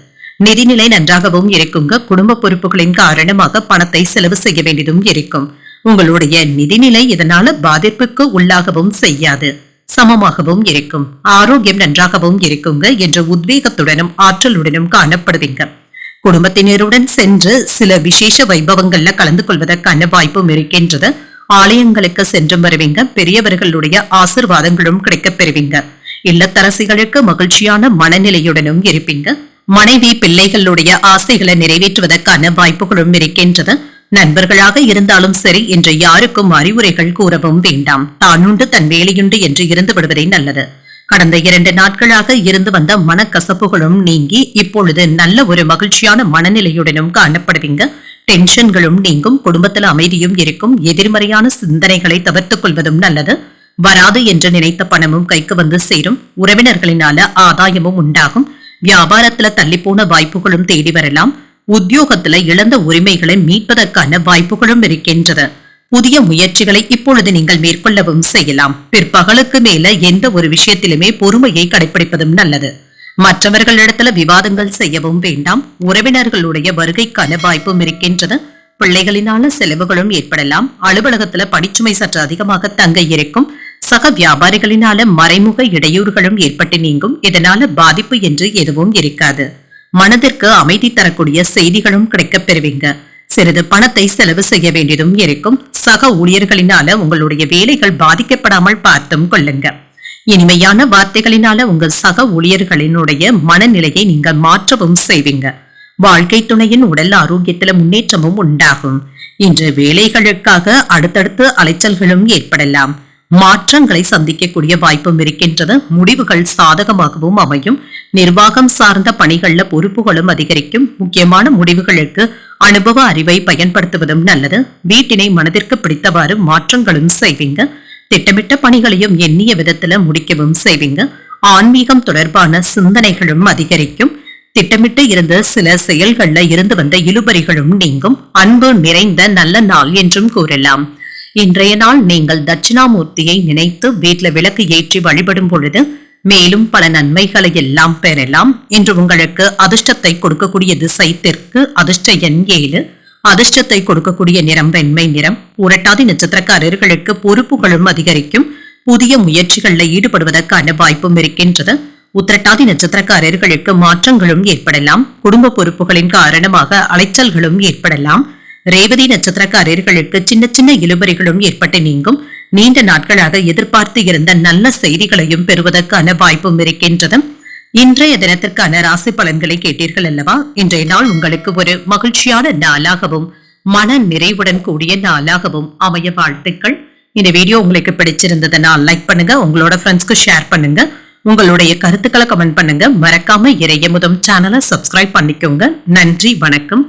நிதிநிலை நன்றாகவும் இருக்குங்க. குடும்ப பொறுப்புகளின் காரணமாக பணத்தை செலவு செய்ய வேண்டியதும் இருக்கும். உங்களுடைய நிதிநிலை இதனால பாதிப்புக்கு உள்ளாகவும் செய்யாது, சமமாகவும் இருக்கும். ஆரோக்கியம் நன்றாகவும் இருக்குங்க என்ற உத்வேகத்துடனும் ஆற்றலுடனும் காணப்படுவீங்க. குடும்பத்தினருடன் சென்று சில விசேஷ வைபவங்கள்ல கலந்து கொள்வதற்கான வாய்ப்பும் இருக்கின்றது. ஆலயங்களுக்கு சென்று வருவீங்க. பெரியவர்களுடைய ஆசிர்வாதங்களும் கிடைக்கப் பெறுவீங்க. இல்லத்தரசிகளுக்கு மகிழ்ச்சியான மனநிலையுடனும் இருப்பீங்க. மனைவி பிள்ளைகளுடைய ஆசைகளை நிறைவேற்றுவதற்கான வாய்ப்புகளும் இருக்கின்றது. நண்பர்களாக இருந்தாலும் சரி, இன்று யாருக்கும் அறிவுரைகள் கூறவும் வேண்டாம். தானுண்டு தன் வேலையுண்டு என்று இருந்து விடுவதே நல்லது. கடந்த 2 நாட்களாக இருந்து வந்த மனக்கசப்புகளும் நீங்கி இப்பொழுது நல்ல ஒரு மகிழ்ச்சியான மனநிலையுடனும் காணப்படுவீங்க. டென்ஷன்களும் நீங்கும். குடும்பத்தில் அமைதியும் இருக்கும். எதிர்மறையான சிந்தனைகளை தவிர்த்துக் கொள்வதும் நல்லது. வராது என்று நினைத்த பணமும் கைக்கு வந்து சேரும். உறவினர்களினால ஆதாயமும் உண்டாகும். வியாபாரத்துல தள்ளிப்போன வாய்ப்புகளும் தேடி வரலாம். உத்தியோகத்துல இழந்த உரிமைகளை மீட்பதற்கான வாய்ப்புகளும் இருக்கின்றது. புதிய முயற்சிகளை இப்பொழுது நீங்கள் மேற்கொள்ளவும் செய்யலாம். பிற்பகலுக்கு மேல எந்த ஒரு விஷயத்திலுமே பொறுமையை கடைபிடிப்பதும் நல்லது. மற்றவர்களிடத்துல விவாதங்கள் செய்யவும் வேண்டாம். உறவினர்களுடைய வருகைக்கான வாய்ப்பும் இருக்கின்றது. பிள்ளைகளினால செலவுகளும் ஏற்படலாம். அலுவலகத்துல பணிச்சுமை சற்று அதிகமாக தங்க இருக்கும். சக வியாபாரிகளினால மறைமுக இடையூறுகளும் ஏற்பட்டு நீங்கும். இதனால பாதிப்பு என்று எதுவும் இருக்காது. மனதிற்கு அமைதி தரக்கூடிய செய்திகளும் கிடைக்கப் பெறுவீங்க. சிறிது பணத்தை செலவு செய்ய வேண்டியதும் இருக்கும். சக ஊழியர்களினால உங்களுடைய வேலைகள் பாதிக்கப்படாமல் பார்த்தும் கொள்ளுங்க. இனிமையான வார்த்தைகளினால உங்கள் சக ஊழியர்களினுடைய மனநிலையை நீங்க மாற்றவும் செய்வீங்க. வாழ்க்கை துணையின் உடல் ஆரோக்கியத்தில முன்னேற்றமும் உண்டாகும். இன்று வேலைகளுக்காக அடுத்தடுத்து அலைச்சல்களும் ஏற்படலாம். மாற்றங்களை சந்திக்கக்கூடிய வாய்ப்பும் இருக்கின்றது. முடிவுகள் சாதகமாகவும் அமையும். நிர்வாகம் சார்ந்த பணிகள்ல பொறுப்புகளும் அதிகரிக்கும். முக்கியமான முடிவுகளுக்கு அனுபவ அறிவை பயன்படுத்துவதும் நல்லது. வீட்டினை மனதிற்கு பிடித்தவாறு மாற்றங்களும் செய்வீங்க. திட்டமிட்ட பணிகளையும் எண்ணிய விதத்துல முடிக்கவும் செய்வீங்க. ஆன்மீகம் தொடர்பான சிந்தனைகளும் அதிகரிக்கும். திட்டமிட்டு இருந்த சில செயல்கள்ல இருந்து வந்த இழுபறிகளும் நீங்கும். அன்பு நிறைந்த நல்ல நாள் என்றும் கூறலாம். இன்றைய நாள் நீங்கள் தட்சிணாமூர்த்தியை நினைத்து வீட்டுல விளக்கு ஏற்றி வழிபடும் பொழுது மேலும் பல நன்மைகளை எல்லாம் பெறலாம். இன்று உங்களுக்கு அதிர்ஷ்டத்தை கொடுக்கக்கூடிய திசை தெற்கு, அதிர்ஷ்ட எண் 7, அதிர்ஷ்டத்தை கொடுக்கக்கூடிய நிறம் வெண்மை நிறம். புரட்டாதி நட்சத்திரக்காரர்களுக்கு பொறுப்புகளும் அதிகரிக்கும். புதிய முயற்சிகள்ல ஈடுபடுவதற்கான வாய்ப்பும் இருக்கின்றது. உத்திரட்டாதி நட்சத்திரக்காரர்களுக்கு மாற்றங்களும் ஏற்படலாம். குடும்ப பொறுப்புகளின் காரணமாக அலைச்சல்களும் ஏற்படலாம். ரேவதி நட்சத்திரக்காரர்களுக்கு சின்ன சின்ன இழுபறிகளும் ஏற்பட்டு நீங்கும். நீண்ட நாட்களாக எதிர்பார்த்து இருந்த நல்ல செய்திகளையும் பெறுவதற்கான வாய்ப்பும் இருக்கின்றது. இன்றைய தினத்திற்கான ராசி பலன்களை கேட்டீர்கள் அல்லவா? இன்றைய நாள் உங்களுக்கு ஒரு மகிழ்ச்சியான நாளாகவும் மன நிறைவுடன் கூடிய நாளாகவும் அமைய வாழ்த்துக்கள். இந்த வீடியோ உங்களுக்கு பிடிச்சிருந்ததுன்னா லைக் பண்ணுங்க, உங்களோட ஃப்ரெண்ட்ஸ்க்கு ஷேர் பண்ணுங்க, உங்களுடைய கருத்துக்களை கமெண்ட் பண்ணுங்க. மறக்காம இறையமுதம் சேனலை சப்ஸ்கிரைப் பண்ணிக்கோங்க. நன்றி, வணக்கம்.